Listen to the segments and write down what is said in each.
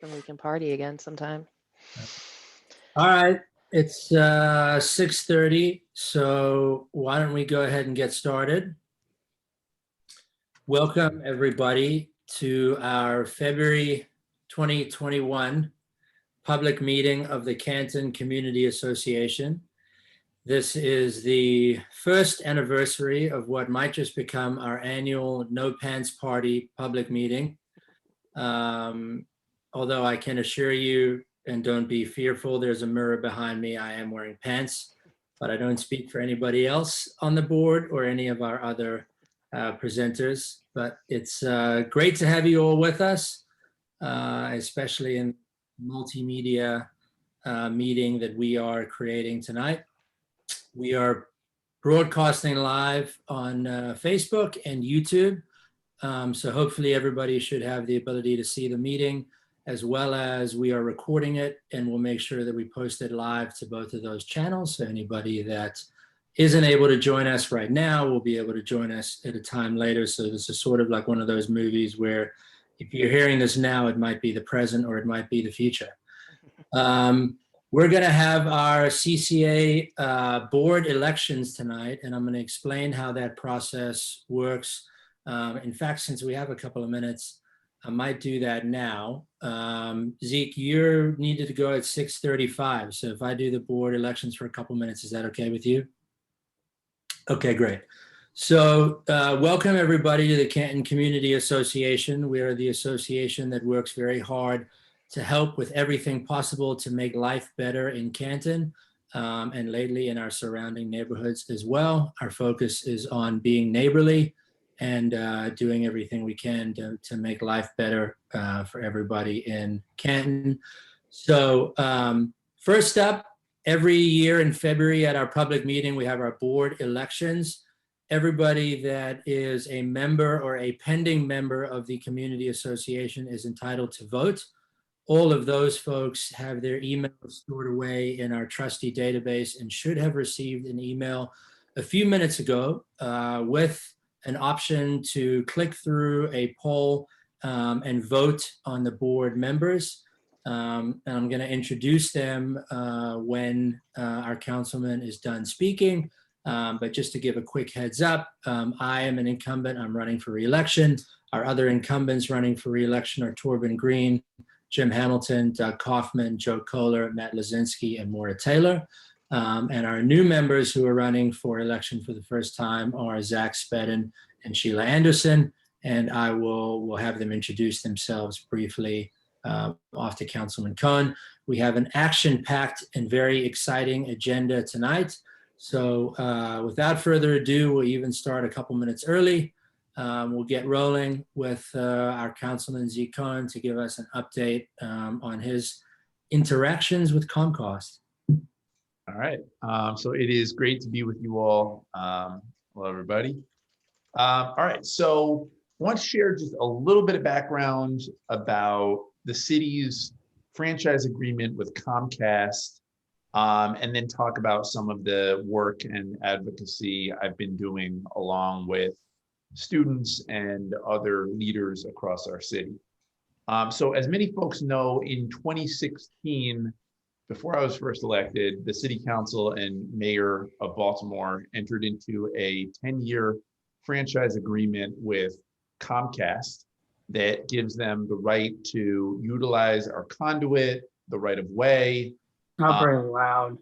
Then we can party again sometime. All right, it's 6:30, so why don't we go ahead and get started? Welcome, everybody, to our February 2021 public meeting of the Canton Community Association. This is the first anniversary of what might just become our annual No Pants Party public meeting. Although I can assure you, and don't be fearful, there's a mirror behind me, I am wearing pants, but I don't speak for anybody else on the board or any of our other presenters. But it's great to have you all with us, especially in multimedia meeting that we are creating tonight. We are broadcasting live on Facebook and YouTube. So hopefully everybody should have the ability to see the meeting, as well as we are recording it, and we'll make sure that we post it live to both of those channels. So anybody that isn't able to join us right now will be able to join us at a time later. So this is sort of like one of those movies where if you're hearing this now, it might be the present or it might be the future. We're going to have our Cca Board Elections tonight, and I'm going to explain how that process works. In fact, since we have a couple of minutes, I might do that now. Zeke, you're needed to go at 6:35. So if I do the board elections for a couple minutes, is that okay with you? Okay, great. So welcome everybody to the Canton Community Association. We are the association that works very hard to help with everything possible to make life better in Canton, and lately in our surrounding neighborhoods as well. Our focus is on being neighborly and doing everything we can to make life better for everybody in Canton. So first up, every year in February at our public meeting, we have our board elections. Everybody that is a member or a pending member of the community association is entitled to vote. All of those folks have their emails stored away in our trustee database and should have received an email a few minutes ago with an option to click through a poll and vote on the board members. And I'm going to introduce them when our councilman is done speaking. But just to give a quick heads up, I am an incumbent. I'm running for re-election. Our other incumbents running for re-election are Torben Green, Jim Hamilton, Doug Kaufman, Joe Kohler, Matt Lazinski, and Maura Taylor. And our new members who are running for election for the first time are Zach Spedden and Sheila Anderson. And I will have them introduce themselves briefly after Councilman Cohn. We have an action-packed and very exciting agenda tonight. So without further ado, we'll even start a couple minutes early. We'll get rolling with our Councilman Zeke Cohn to give us an update on his interactions with Comcast. All right, so it is great to be with you all. Hello, everybody. All right, so I want to share just a little bit of background about the city's franchise agreement with Comcast, and then talk about some of the work and advocacy I've been doing along with students and other leaders across our city. So as many folks know, in 2016, before I was first elected, the city council and mayor of Baltimore entered into a 10-year franchise agreement with Comcast that gives them the right to utilize our conduit, the right of way. Not very loud.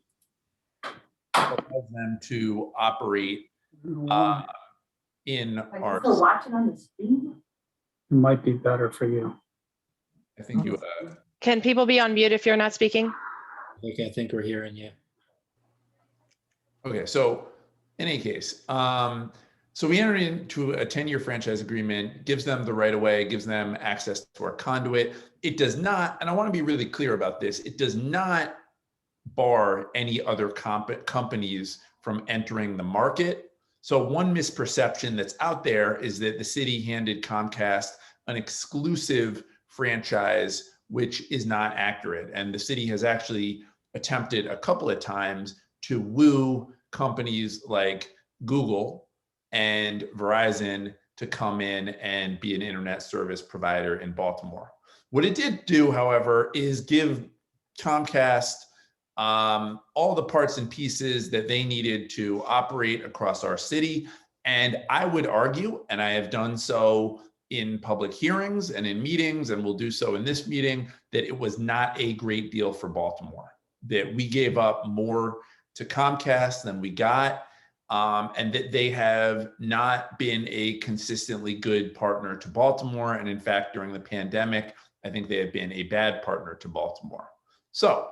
Allows them to operate in our. Are you still watching on the screen? It might be better for you. I think you. Can people be on mute if you're not speaking? Okay, I think we're hearing you. Okay, so in any case, so we entered into a 10-year franchise agreement, gives them the right of way, gives them access to our conduit. It does not, and I want to be really clear about this, it does not bar any other companies from entering the market. So one misperception that's out there is that the city handed Comcast an exclusive franchise, which is not accurate. And the city has actually attempted a couple of times to woo companies like Google and Verizon to come in and be an internet service provider in Baltimore. What it did do, however, is give Comcast all the parts and pieces that they needed to operate across our city. And I would argue, and I have done so in public hearings and in meetings, and will do so in this meeting, that it was not a great deal for Baltimore, that we gave up more to Comcast than we got, and that they have not been a consistently good partner to Baltimore. And in fact, during the pandemic, I think they have been a bad partner to Baltimore. So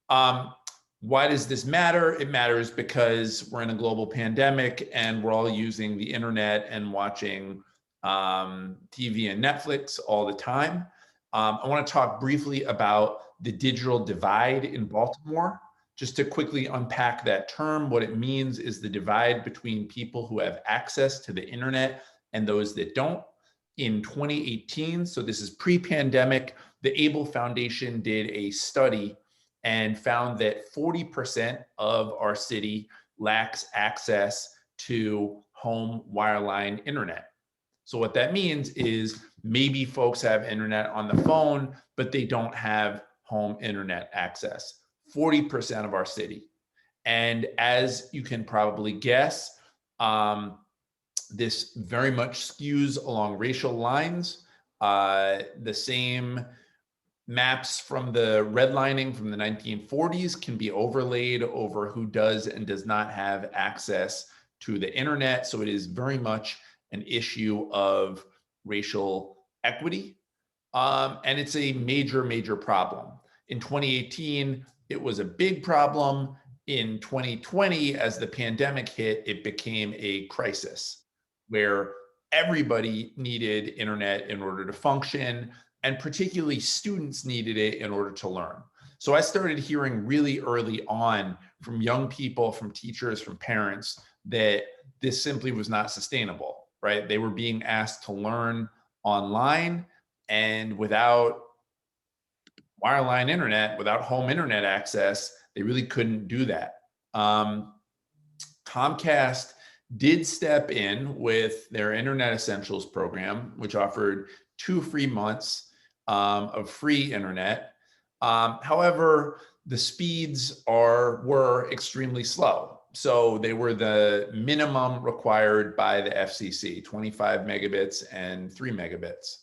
why does this matter? It matters because we're in a global pandemic and we're all using the internet and watching TV and Netflix all the time. I want to talk briefly about the digital divide in Baltimore. Just to quickly unpack that term, what it means is the divide between people who have access to the internet and those that don't. In 2018, so this is pre-pandemic, the Able Foundation did a study and found that 40% of our city lacks access to home wireline internet. So what that means is maybe folks have internet on the phone, but they don't have home internet access. 40% of our city. And as you can probably guess, this very much skews along racial lines. The same maps from the redlining from the 1940s can be overlaid over who does and does not have access to the internet. So it is very much an issue of racial equity. And it's a major, major problem. In 2018, it was a big problem. In 2020, as the pandemic hit, it became a crisis where everybody needed internet in order to function, and particularly students needed it in order to learn. So I started hearing really early on from young people, from teachers, from parents, that this simply was not sustainable, right? They were being asked to learn online, and without wireline internet, without home internet access, they really couldn't do that. Comcast did step in with their Internet Essentials program, which offered 2 free months of free internet. However, the speeds were extremely slow. So they were the minimum required by the FCC, 25 megabits and 3 megabits.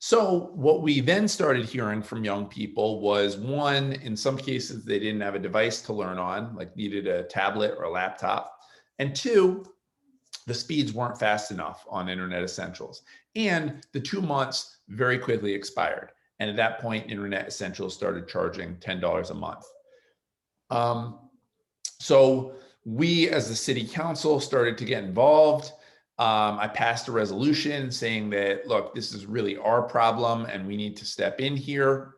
So what we then started hearing from young people was, one, in some cases, they didn't have a device to learn on, like needed a tablet or a laptop. And two, the speeds weren't fast enough on Internet Essentials. And the 2 months very quickly expired. And at that point, Internet Essentials started charging $10 a month. So we, as the city council, started to get involved. I passed a resolution saying that, look, this is really our problem and we need to step in here.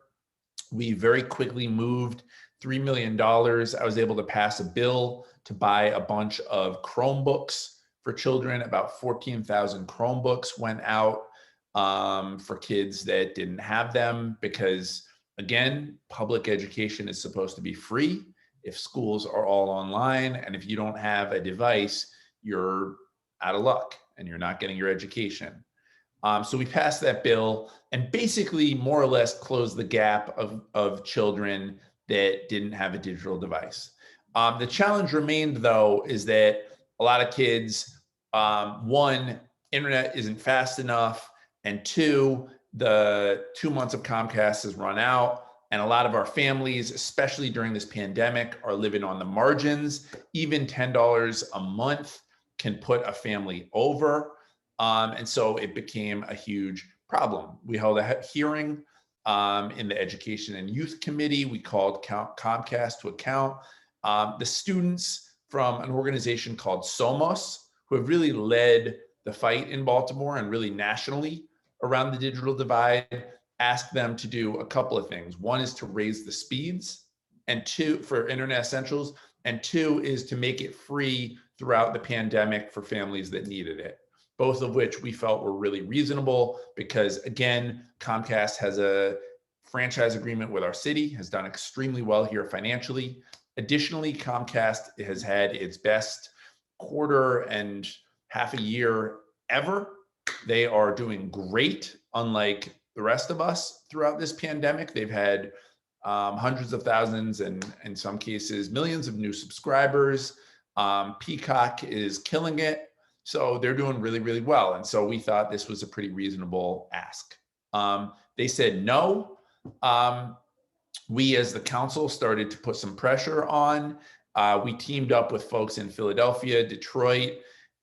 We very quickly moved $3 million. I was able to pass a bill to buy a bunch of Chromebooks for children. About 14,000 Chromebooks went out for kids that didn't have them because, again, public education is supposed to be free. If schools are all online and if you don't have a device, you're out of luck and you're not getting your education. So we passed that bill and basically more or less closed the gap of children that didn't have a digital device. The challenge remained, though, is that a lot of kids, one, internet isn't fast enough, and two, the 2 months of Comcast has run out. And a lot of our families, especially during this pandemic, are living on the margins. Even $10 a month can put a family over. And so it became a huge problem. We held a hearing in the Education and Youth Committee. We called Comcast to account. The students from an organization called Somos, who have really led the fight in Baltimore and really nationally around the digital divide, asked them to do a couple of things. One is to raise the speeds, and two, for Internet Essentials, and two is to make it free throughout the pandemic for families that needed it. Both of which we felt were really reasonable because, again, Comcast has a franchise agreement with our city, has done extremely well here financially. Additionally, Comcast has had its best quarter and half a year ever. They are doing great, unlike the rest of us throughout this pandemic. They've had hundreds of thousands and in some cases millions of new subscribers. Peacock is killing it. So they're doing really, really well. And so we thought this was a pretty reasonable ask. They said no. We as the council started to put some pressure on. We teamed up with folks in Philadelphia, Detroit,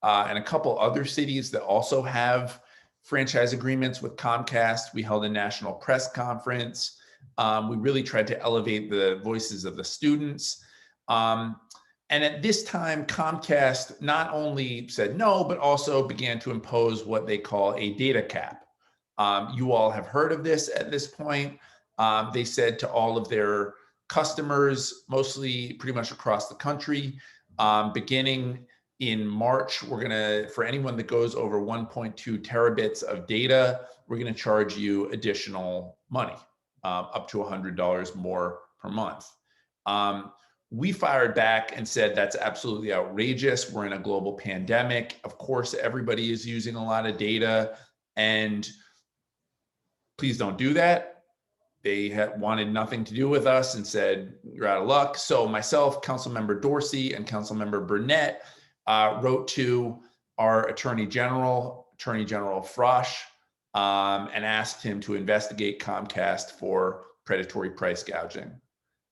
and a couple other cities that also have franchise agreements with Comcast. We held a national press conference. We really tried to elevate the voices of the students. And at this time, Comcast not only said no, but also began to impose what they call a data cap. You all have heard of this at this point. They said to all of their customers, mostly pretty much across the country, beginning in March, we're gonna, for anyone that goes over 1.2 terabits of data, we're gonna charge you additional money, up to $100 more per month. We fired back and said that's absolutely outrageous. We're in a global pandemic. Of course, everybody is using a lot of data, and please don't do that. They had wanted nothing to do with us and said, you're out of luck. So myself, Councilmember Dorsey, and Councilmember Burnett wrote to our Attorney General Frosch, and asked him to investigate Comcast for predatory price gouging.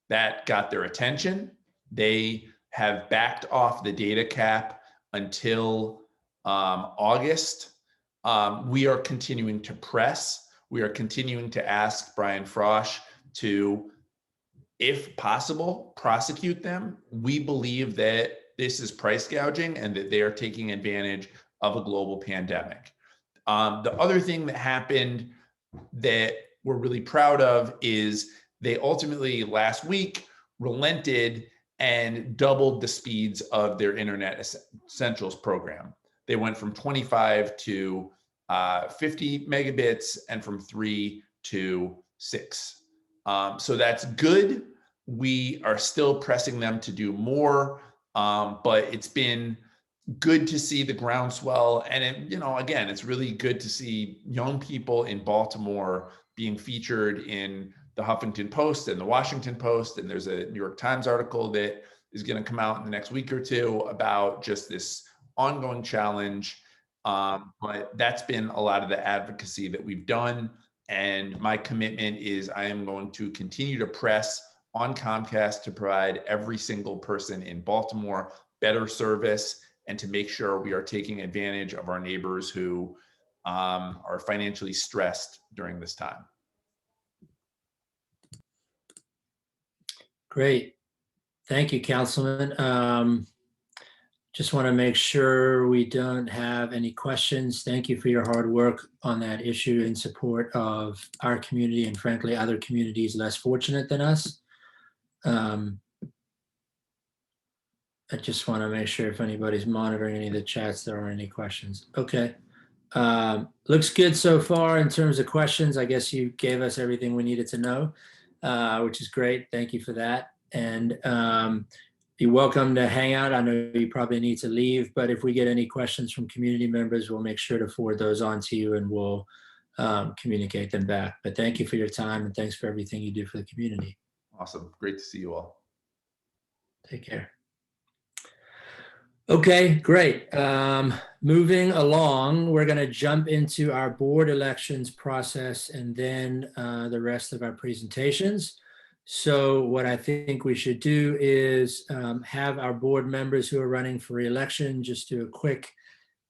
That got their attention. They have backed off the data cap until August. We are continuing to press. We are continuing to ask Brian Frosch to, if possible, prosecute them. We believe that this is price gouging and that they are taking advantage of a global pandemic. The other thing that happened that we're really proud of is they ultimately last week relented and doubled the speeds of their Internet Essentials program. They went from 25 to 50 megabits and from 3 to 6. So that's good. We are still pressing them to do more, but it's been good to see the groundswell. And it, you know, again, it's really good to see young people in Baltimore being featured in the Huffington Post and the Washington Post. And there's a New York Times article that is going to come out in the next week or two about just this ongoing challenge. But that's been a lot of the advocacy that we've done. And my commitment is I am going to continue to press on Comcast to provide every single person in Baltimore better service and to make sure we are taking advantage of our neighbors who are financially stressed during this time. Great. Thank you, Councilman. Just want to make sure we don't have any questions. Thank you for your hard work on that issue in support of our community and frankly, other communities less fortunate than us. I just want to make sure if anybody's monitoring any of the chats, there aren't any questions. Okay. Looks good so far in terms of questions. I guess you gave us everything we needed to know, which is great. Thank you for that. And you're welcome to hang out. I know you probably need to leave, but if we get any questions from community members, we'll make sure to forward those on to you and we'll communicate them back. But thank you for your time and thanks for everything you do for the community. Awesome. Great to see you all. Take care. Okay, great. Moving along, we're going to jump into our board elections process and then the rest of our presentations. So what I think we should do is have our board members who are running for re-election just do a quick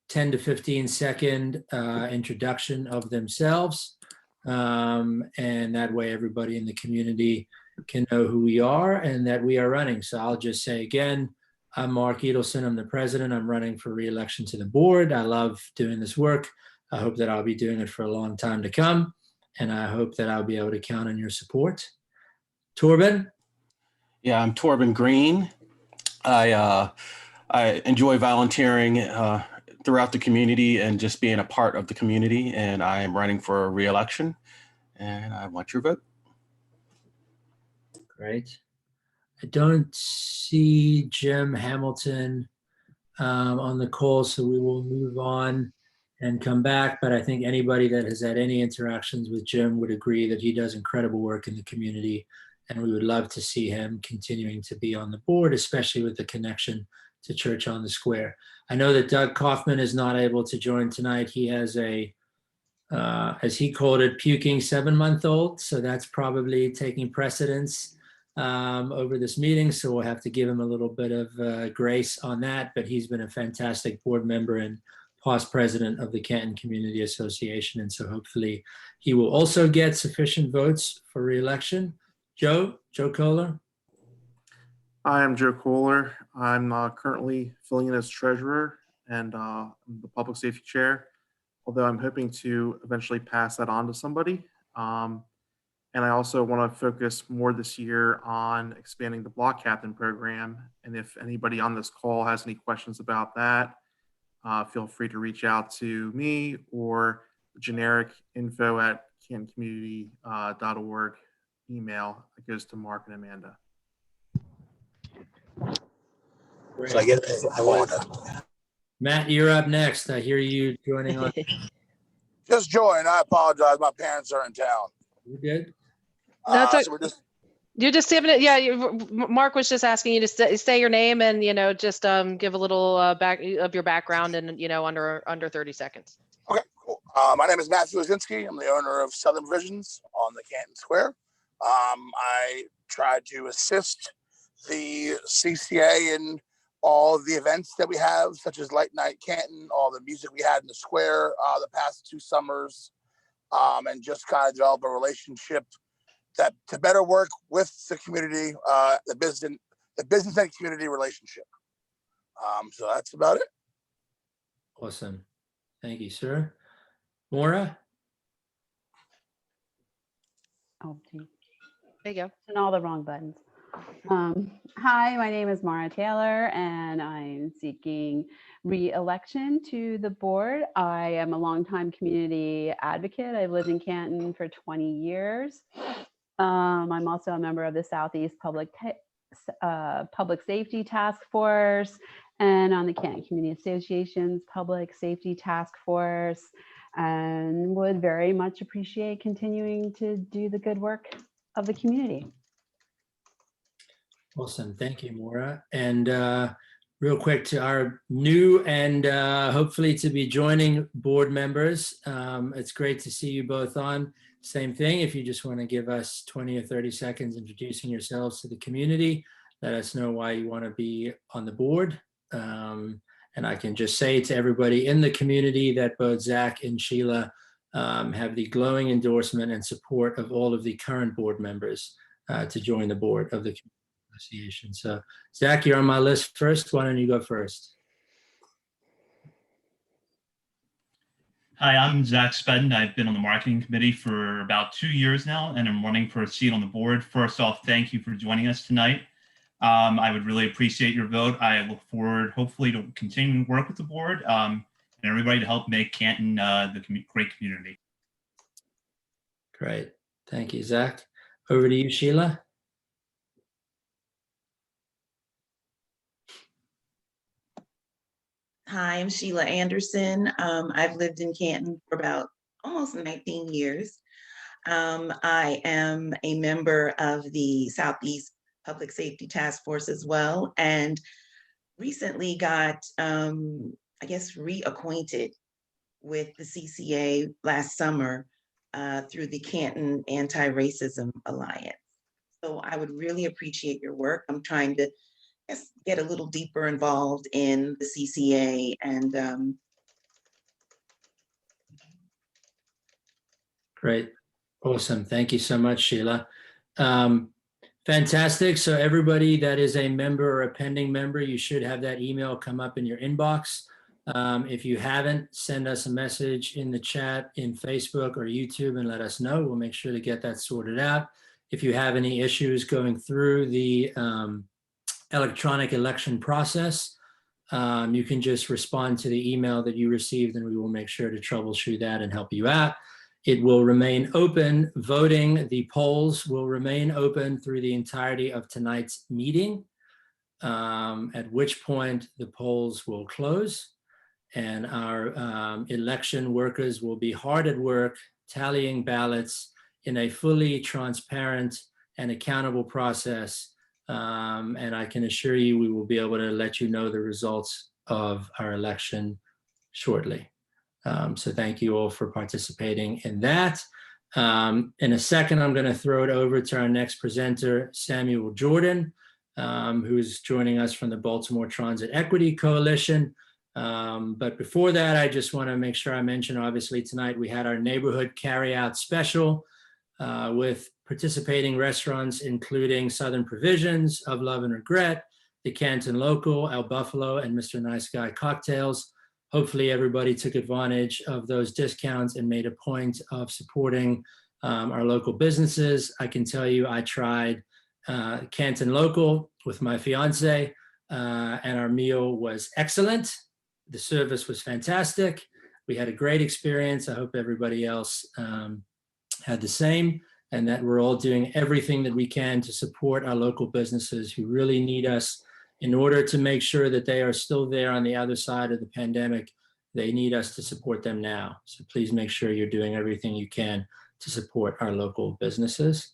10 to 15 second introduction of themselves. And that way everybody in the community can know who we are and that we are running. So I'll just say again, I'm Mark Edelson. I'm the president. I'm running for re-election to the board. I love doing this work. I hope that I'll be doing it for a long time to come. And I hope that I'll be able to count on your support. Torben? Yeah, I'm Torben Green. I enjoy volunteering throughout the community and just being a part of the community. And I am running for re-election and I want your vote. Great. I don't see Jim Hamilton on the call, so we will move on and come back. But I think anybody that has had any interactions with Jim would agree that he does incredible work in the community. And we would love to see him continuing to be on the board, especially with the connection to Church on the Square. I know that Doug Kaufman is not able to join tonight. He has a, as he called it, puking 7-month-old. So that's probably taking precedence over this meeting. So we'll have to give him a little bit of grace on that. But he's been a fantastic board member and past president of the Canton Community Association. And so hopefully he will also get sufficient votes for re-election. Joe Kohler. Hi, I'm Joe Kohler. I'm currently filling in as treasurer and I'm the public safety chair, although I'm hoping to eventually pass that on to somebody. And I also want to focus more this year on expanding the block captain program. And if anybody on this call has any questions about that, feel free to reach out to me or generic info@cantoncommunity.org email that goes to Mark and Amanda. So I guess I want to Matt, you're up next. I hear you joining on. just join. I apologize. My parents are in town. You good? That's So we're just You're just giving it. Yeah, Mark was just asking you to say your name and just give a little back of your background and under 30 seconds. okay. Cool. My name is Matthew Lazinski. I'm the owner of Southern Visions on the Canton Square. I try to assist the CCA in all of the events that we have, such as Light Night Canton, all the music we had in the square the past 2 summers, and just kind of develop a relationship that to better work with the community, the business and community relationship. So that's about it. Awesome. Thank you, sir. Maura? Oh, gee, There you go. and all the wrong buttons. Hi, my name is Mara Taylor, and I'm seeking re-election to the board. I am a longtime community advocate. I've lived in Canton for 20 years. I'm also a member of the Southeast Public Safety Task Force and on the Canton Community Association's Public Safety Task Force, and would very much appreciate continuing to do the good work of the community. Awesome. Thank you, Maura. And real quick to our new and hopefully to be joining board members. It's great to see you both on. Same thing. If you just want to give us 20 or 30 seconds introducing yourselves to the community, let us know why you want to be on the board. And I can just say to everybody in the community that both Zach and Sheila have the glowing endorsement and support of all of the current board members to join the board of the Community Association. So Zach, you're on my list first. Why don't you go first? Hi, I'm Zach Spedden. I've been on the marketing committee for about 2 years now, and I'm running for a seat on the board. First off, thank you for joining us tonight. I would really appreciate your vote. I look forward, hopefully, to continuing to work with the board and everybody to help make Canton the great community. Great. Thank you, Zach. Over to you, Sheila. Hi, I'm Sheila Anderson. I've lived in Canton for about almost 19 years. I am a member of the Southeast Public Safety Task Force as well, and recently got, I guess, reacquainted with the CCA last summer through the Canton Anti-Racism Alliance. So I would really appreciate your work. I'm trying to get a little deeper involved in the CCA and Great. Awesome. Thank you so much, Sheila. Fantastic. So everybody that is a member or a pending member, you should have that email come up in your inbox. If you haven't, send us a message in the chat in Facebook or YouTube and let us know. We'll make sure to get that sorted out. If you have any issues going through the electronic election process, you can just respond to the email that you received and we will make sure to troubleshoot that and help you out. It will remain open. Voting, the polls will remain open through the entirety of tonight's meeting, at which point the polls will close. and our election workers will be hard at work tallying ballots in a fully transparent and accountable process. And I can assure you, we will be able to let you know the results of our election shortly. So thank you all for participating in that. In a second, I'm going to throw it over to our next presenter, Samuel Jordan, who's joining us from the Baltimore Transit Equity Coalition. But before that, I just want to make sure I mention, obviously, tonight we had our neighborhood carryout special with participating restaurants, including Southern Provisions, Of Love and Regret, the Canton Local, El Buffalo, and Mr. Nice Guy Cocktails. Hopefully everybody took advantage of those discounts and made a point of supporting our local businesses. I can tell you I tried Canton Local with my fiance and our meal was excellent. The service was fantastic. We had a great experience. I hope everybody else had the same, and that we're all doing everything that we can to support our local businesses who really need us in order to make sure that they are still there on the other side of the pandemic. They need us to support them now. So please make sure you're doing everything you can to support our local businesses.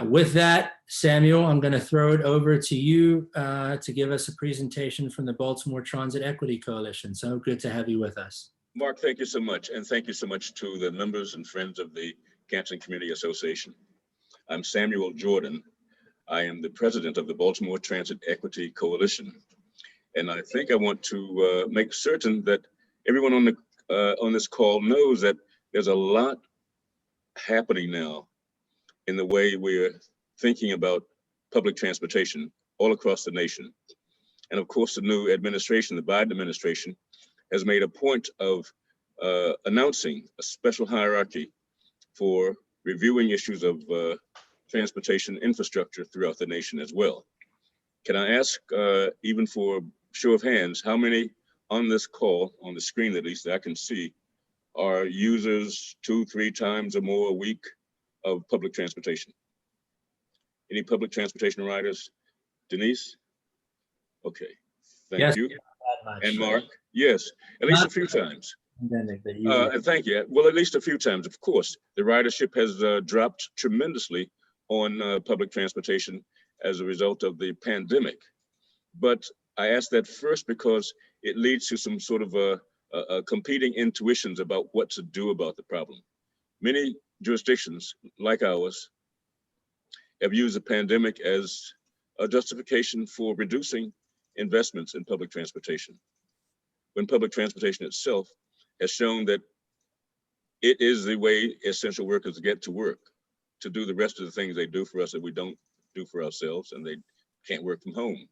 With that, Samuel, I'm going to throw it over to you to give us a presentation from the Baltimore Transit Equity Coalition. So good to have you with us. Mark, thank you so much. And thank you so much to the members and friends of the Canton Community Association. I'm Samuel Jordan. I am the president of the Baltimore Transit Equity Coalition. And I think I want to make certain that everyone on this call knows that there's a lot happening now in the way we're thinking about public transportation all across the nation. And of course, the new administration, the Biden administration, has made a point of announcing a special hierarchy for reviewing issues of transportation infrastructure throughout the nation as well. Can I ask, even for show of hands, how many on this call, on the screen at least that I can see, are users 2-3 times or more a week of public transportation? Any public transportation riders? Denise? Okay, thank you. And Mark? Yes, at least a few times. And thank you. Well, at least a few times, of course. The ridership has dropped tremendously on public transportation as a result of the pandemic. But I ask that first because it leads to some sort of competing intuitions about what to do about the problem. Many jurisdictions like ours have used the pandemic as a justification for reducing investments in public transportation, when public transportation itself has shown that it is the way essential workers get to work, to do the rest of the things they do for us that we don't do for ourselves, and they can't work from home.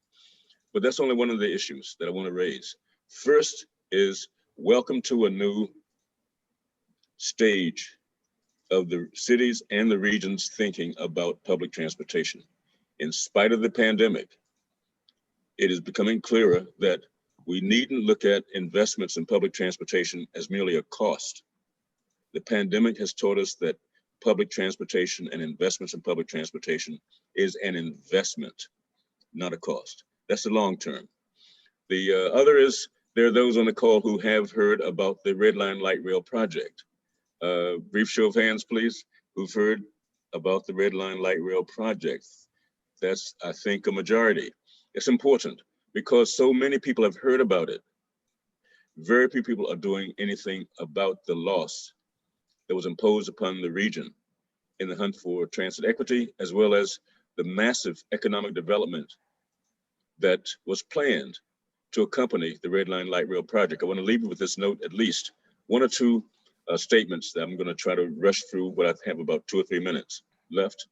But that's only one of the issues that I want to raise. First is welcome to a new stage of the cities and the regions thinking about public transportation. In spite of the pandemic, it is becoming clearer that we needn't look at investments in public transportation as merely a cost. The pandemic has taught us that public transportation and investments in public transportation is an investment, not a cost. That's the long term. The other is, there are those on the call who have heard about the Red Line Light Rail project. Brief show of hands, please, who've heard about the Red Line Light Rail project. That's, I think, a majority. It's important because so many people have heard about it. Very few people are doing anything about the loss that was imposed upon the region in the hunt for transit equity, as well as the massive economic development that was planned to accompany the Red Line Light Rail project. I want to leave you with this note, at least one or two statements that I'm going to try to rush through, but I have about 2 or 3 minutes left.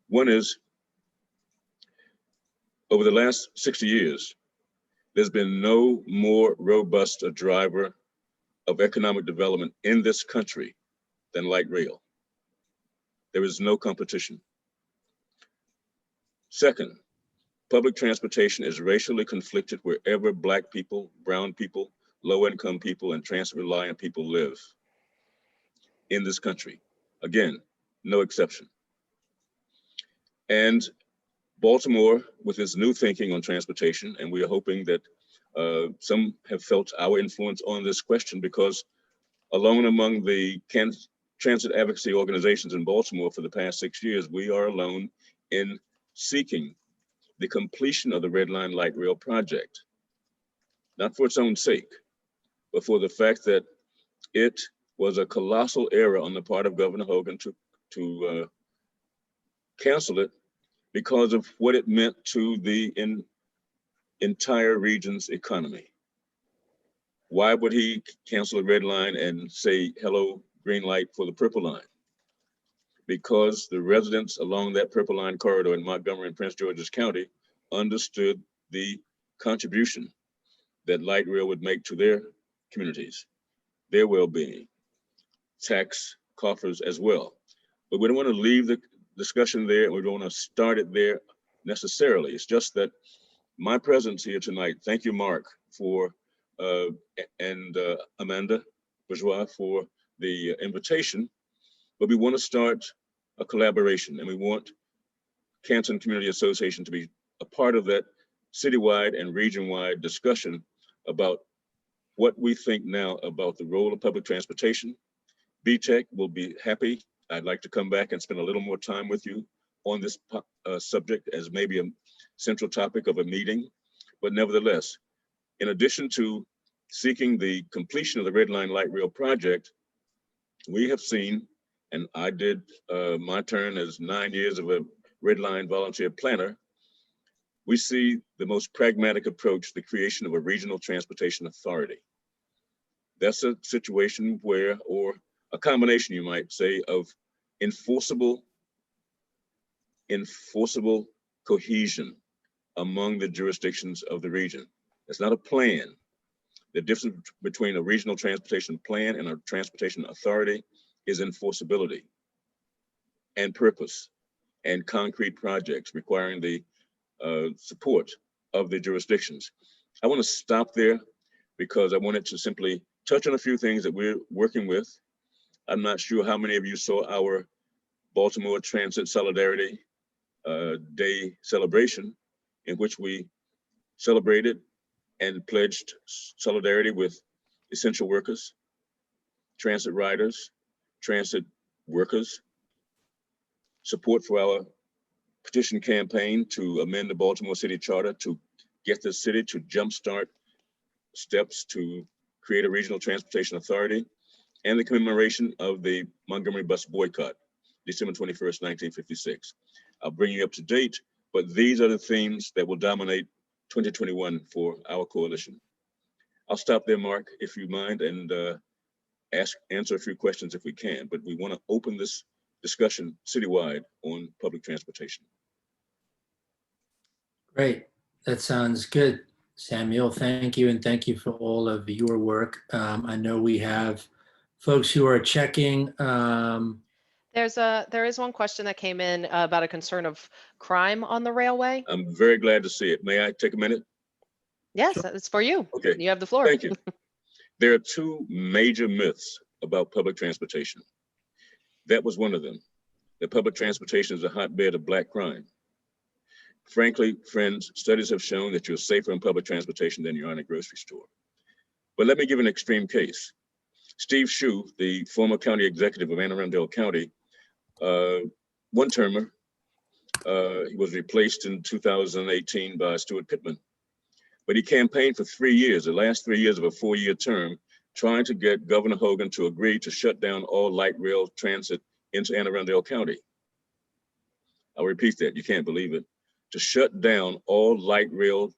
One is, over the last 60 years, there's been no more robust a driver of economic development in this country than light rail. There is no competition. Second, public transportation is racially conflicted wherever Black people, brown people, low-income people, and transit-reliant people live in this country. Again, no exception. And Baltimore, with its new thinking on transportation, and we are hoping that Some have felt our influence on this question because alone among the transit advocacy organizations in Baltimore for the past 6 years, we are alone in seeking the completion of the Red Line Light Rail project, not for its own sake, but for the fact that it was a colossal error on the part of Governor Hogan to cancel it because of what it meant to the entire region's economy. Why would he cancel the red line and say hello, green light for the purple line? Because the residents along that purple line corridor in Montgomery and Prince George's County understood the contribution that light rail would make to their communities, their well-being, tax coffers as well. But we don't want to leave the discussion there, and we don't want to start it there necessarily. It's just that my presence here tonight, thank you, Mark, for and Amanda Bourgeois for the invitation, but we want to start a collaboration, and we want Canton Community Association to be a part of that citywide and region-wide discussion about what we think now about the role of public transportation. BTEC will be happy. I'd like to come back and spend a little more time with you on this subject as maybe a central topic of a meeting. But nevertheless, in addition to seeking the completion of the Red Line Light Rail project, we have seen, and I did my turn as 9 years of a Red Line volunteer planner, we see the most pragmatic approach, the creation of a regional transportation authority. That's a situation where, or a combination, you might say, of enforceable cohesion among the jurisdictions of the region. It's not a plan. The difference between a regional transportation plan and a transportation authority is enforceability and purpose and concrete projects requiring the support of the jurisdictions. I want to stop there because I wanted to simply touch on a few things that we're working with. I'm not sure how many of you saw our Baltimore Transit Solidarity Day celebration, in which we celebrated and pledged solidarity with essential workers, transit riders, transit workers, support for our petition campaign to amend the Baltimore City Charter to get the city to jumpstart steps to create a regional transportation authority, and the commemoration of the Montgomery bus boycott, December 21st, 1956. I'll bring you up to date, but these are the themes that will dominate 2021 for our coalition. I'll stop there, Mark, if you mind, and answer a few questions if we can, but we want to open this discussion citywide on public transportation. Great, that sounds good. Samuel, thank you, and thank you for all of your work. I know we have folks who are checking. There is one question that came in about a concern of crime on the railway. I'm very glad to see it. May I take a minute? Yes, it's for you. Okay. You have the floor. Thank you. There are two major myths about public transportation. That was one of them. That public transportation is a hotbed of Black crime. Frankly, friends, studies have shown that you're safer in public transportation than you are in a grocery store. But let me give an extreme case. Steve Shue, the former county executive of Anne Arundel County, one-termer, he was replaced in 2018 by Stuart Pittman. But he campaigned for 3 years, the last 3 years of a 4-year term, trying to get Governor Hogan to agree to shut down all light rail transit into Anne Arundel County. I'll repeat that, you can't believe it. To shut down all light rail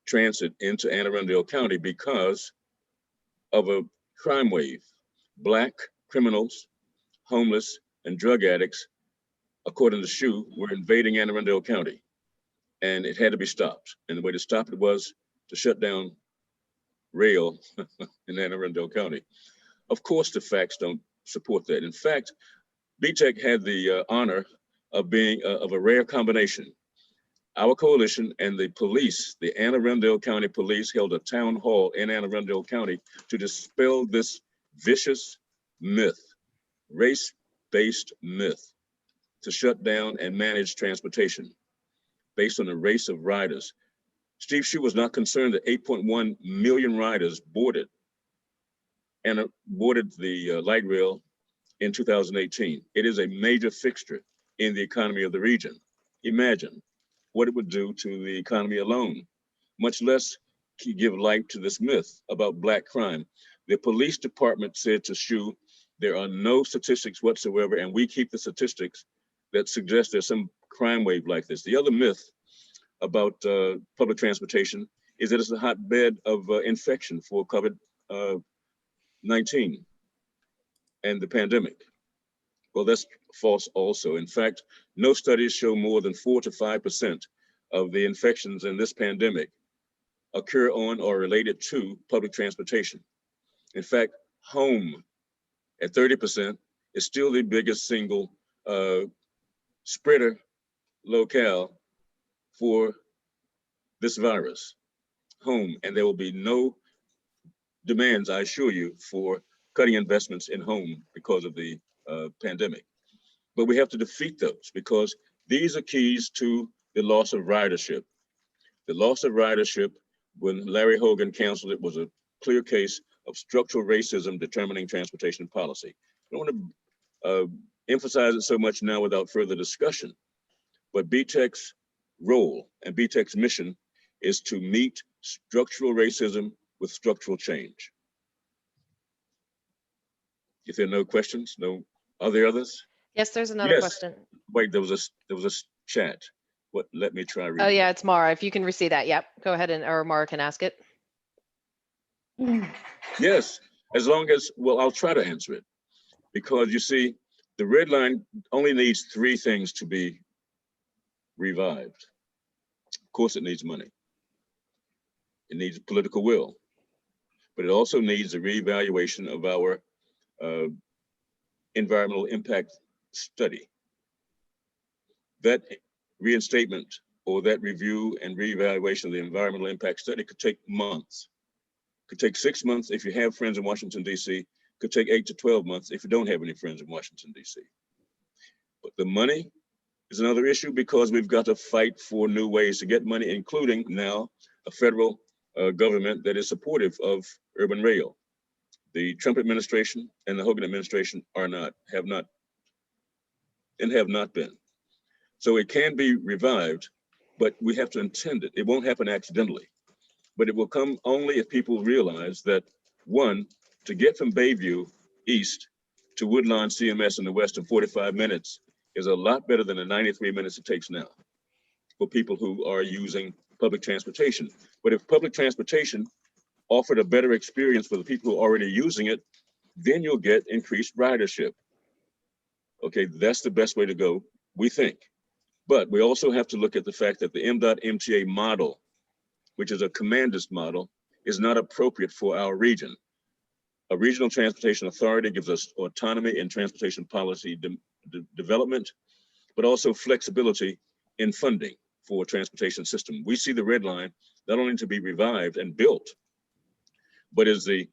transit into Anne Arundel County because of a crime wave. Black criminals, homeless, and drug addicts, according to Shue, were invading Anne Arundel County, and it had to be stopped. And the way to stop it was to shut down rail in Anne Arundel County. Of course, the facts don't support that. In fact, BTEC had the honor of being of a rare combination. Our coalition and the police, the Anne Arundel County Police, held a town hall in Anne Arundel County to dispel this vicious myth, race-based myth, to shut down and manage transportation based on the race of riders. Steve Shue was not concerned that 8.1 million riders boarded the light rail in 2018. It is a major fixture in the economy of the region. Imagine what it would do to the economy alone, much less give life to this myth about Black crime. The police department said to Shue, there are no statistics whatsoever, and we keep the statistics that suggest there's some crime wave like this. The other myth about public transportation is that it's a hotbed of infection for COVID-19 and the pandemic. Well, that's false also. In fact, no studies show more than 4 to 5% of the infections in this pandemic occur on or related to public transportation. In fact, home at 30% is still the biggest single spreader locale for this virus, home, and there will be no demands, I assure you, for cutting investments in home because of the pandemic. But we have to defeat those because these are keys to the loss of ridership. The loss of ridership, when Larry Hogan counseled it, was a clear case of structural racism determining transportation policy. I don't want to emphasize it so much now without further discussion, but BTEC's role and BTEC's mission is to meet structural racism with structural change. If there are no questions, are there others? Yes, there's another Yes. question. Wait, there was a chat. Let me try reading. Oh yeah, it's Mara. If you can receive that, yep. Go ahead or Mara can ask it. Yes, as long as, well, I'll try to answer it because you see, the red line only needs 3 things to be revived. Of course, it needs money. It needs political will, but it also needs a reevaluation of our environmental impact study. That reinstatement or that review and reevaluation of the environmental impact study could take months. Could take 6 months if you have friends in Washington, D.C. Could take 8 to 12 months if you don't have any friends in Washington, D.C. But the money is another issue because we've got to fight for new ways to get money, including now a federal government that is supportive of urban rail. The Trump administration and the Hogan administration have not been. So it can be revived, but we have to intend it. It won't happen accidentally, but it will come only if people realize that, one, to get from Bayview east to Woodlawn CMS in the west in 45 minutes is a lot better than the 93 minutes it takes now for people who are using public transportation. But if public transportation offered a better experience for the people who are already using it, then you'll get increased ridership. Okay, that's the best way to go, we think. But we also have to look at the fact that the MDOT MTA model, which is a commandist model, is not appropriate for our region. A regional transportation authority gives us autonomy in transportation policy development, but also flexibility in funding for transportation system. We see the red line not only to be revived and built, but is the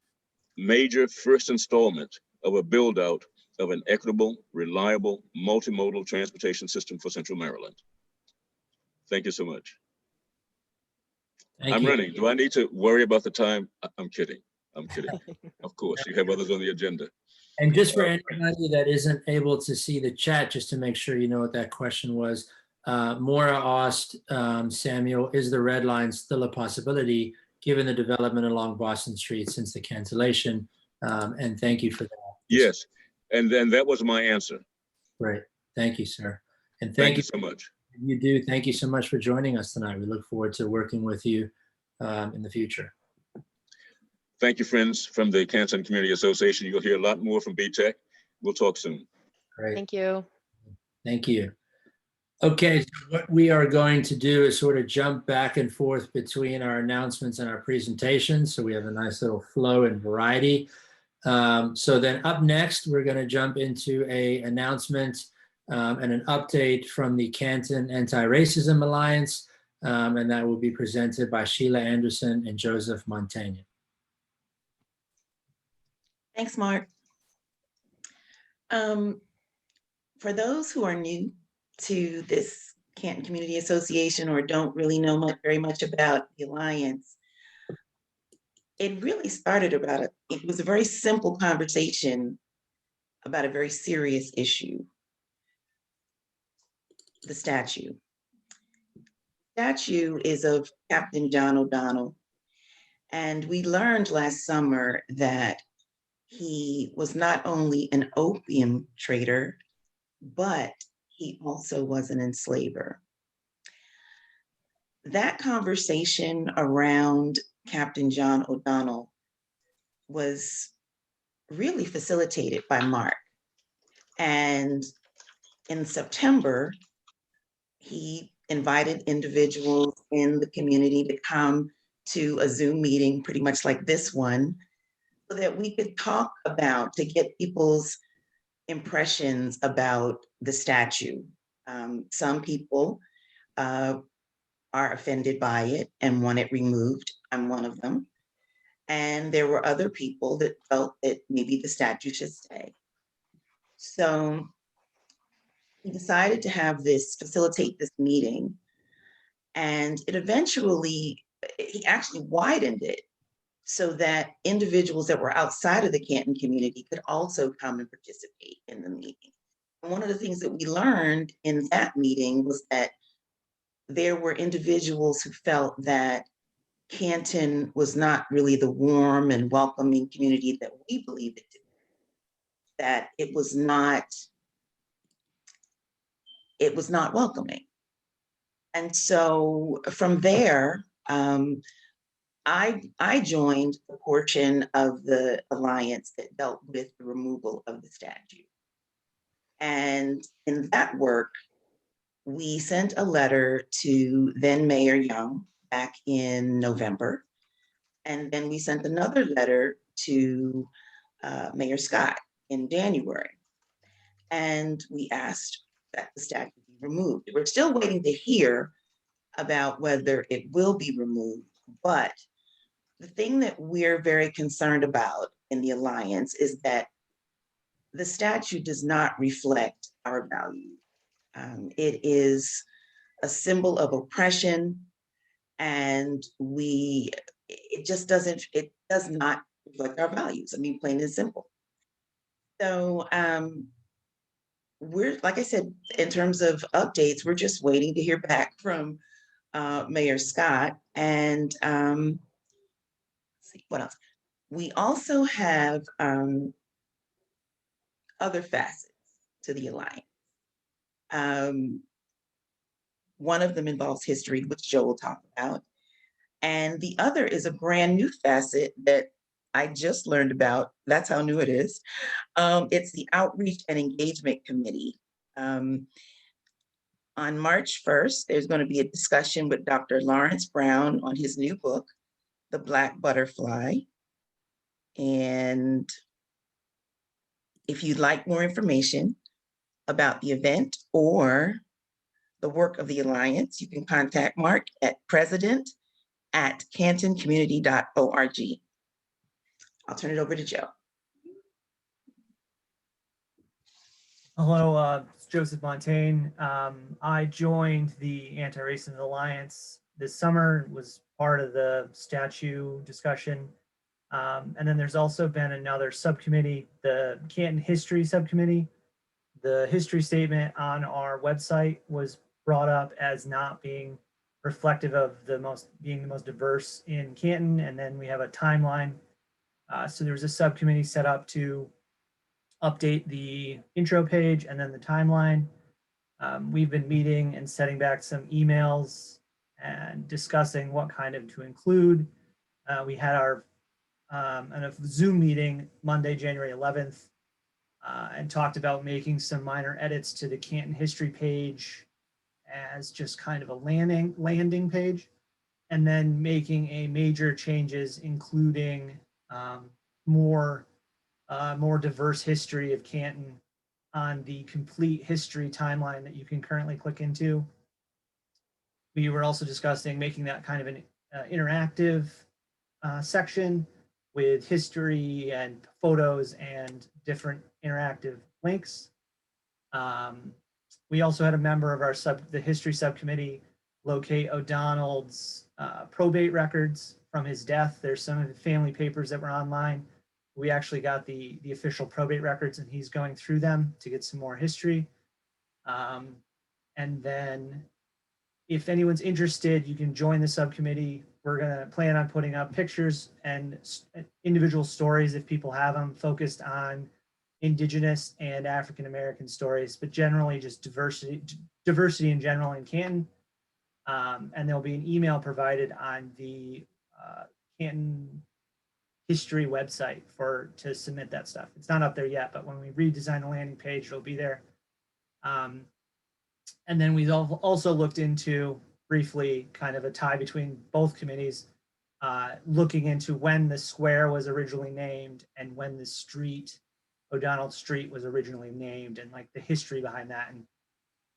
major first installment of a build out of an equitable, reliable, multimodal transportation system for Central Maryland. Thank you so much. I'm running. Do I need to worry about the time? I'm kidding. I'm kidding. Of course, you have others on the agenda. And just for anybody that isn't able to see the chat, just to make sure you know what that question was, Maura asked Samuel, is the red line still a possibility given the development along Boston Street since the cancellation? And thank you for that. Yes, and then that was my answer. Great. Thank you, sir. And Thank you so much. You do. Thank you so much for joining us tonight. We look forward to working with you in the future. Thank you, friends from the Canton Community Association. You'll hear a lot more from BTEC. We'll talk soon. Great. Thank you. Thank you. Okay, so what we are going to do is sort of jump back and forth between our announcements and our presentations. So we have a nice little flow and variety. So then up next, we're going to jump into an announcement and an update from the Canton Anti-Racism Alliance, and that will be presented by Sheila Anderson and Joseph Montaigne. Thanks, Mark. For those who are new to this Canton Community Association or don't really know very much about the Alliance, it really started it was a very simple conversation about a very serious issue, the statue. Statue is of Captain John O'Donnell. And we learned last summer that he was not only an opium trader, but he also was an enslaver. That conversation around Captain John O'Donnell was really facilitated by Mark. And in September, he invited individuals in the community to come to a Zoom meeting, pretty much like this one, so that we could talk about, to get people's impressions about the statue. Some people are offended by it and want it removed. I'm one of them. And there were other people that felt that maybe the statue should stay. So he decided to have facilitate this meeting. And he actually widened it so that individuals that were outside of the Canton community could also come and participate in the meeting. And one of the things that we learned in that meeting was that there were individuals who felt that Canton was not really the warm and welcoming community that we believed it to be, that it was not welcoming. And so from there, I joined the portion of the Alliance that dealt with the removal of the statue. And in that work, we sent a letter to then Mayor Young back in November. And then we sent another letter to Mayor Scott in January. And we asked that the statue be removed. We're still waiting to hear about whether it will be removed, but the thing that we're very concerned about in the Alliance is that the statue does not reflect our values. It is a symbol of oppression, and it does not reflect our values. I mean, plain and simple. So we're, like I said, in terms of updates, we're just waiting to hear back from Mayor Scott. And let's see, what else? We also have other facets to the Alliance. One of them involves history, which Joe will talk about. And the other is a brand new facet that I just learned about. That's how new it is. It's the Outreach and Engagement Committee. On March 1st, there's going to be a discussion with Dr. Lawrence Brown on his new book, The Black Butterfly. And if you'd like more information about the event or the work of the Alliance, you can contact Mark at president@cantoncommunity.org. I'll turn it over to Joe. Hello, it's Joseph Montaigne. I joined the Anti-Racist Alliance this summer, was part of the statue discussion. And then there's also been another subcommittee, the Canton History Subcommittee. The history statement on our website was brought up as not being reflective of being the most diverse in Canton. And then we have a timeline. So there was a subcommittee set up to update the intro page and then the timeline. We've been meeting and setting back some emails and discussing what kind of to include. We had our a Zoom meeting Monday, January 11th, and talked about making some minor edits to the Canton history page as just kind of a landing page, and then making a major changes, including more diverse history of Canton on the complete history timeline that you can currently click into. We were also discussing making that kind of an interactive section with history and photos and different interactive links. We also had a member of the history subcommittee locate O'Donnell's probate records from his death. There's some of the family papers that were online. We actually got the official probate records, and he's going through them to get some more history. And then if anyone's interested, you can join the subcommittee. We're going to plan on putting up pictures and individual stories, if people have them, focused on Indigenous and African-American stories, but generally just diversity in general in Canton. And there'll be an email provided on the Canton history website to submit that stuff. It's not up there yet, but when we redesign the landing page, it'll be there. And then we've also looked into briefly kind of a tie between both committees, looking into when the square was originally named and when the street, O'Donnell Street, was originally named, and like the history behind that and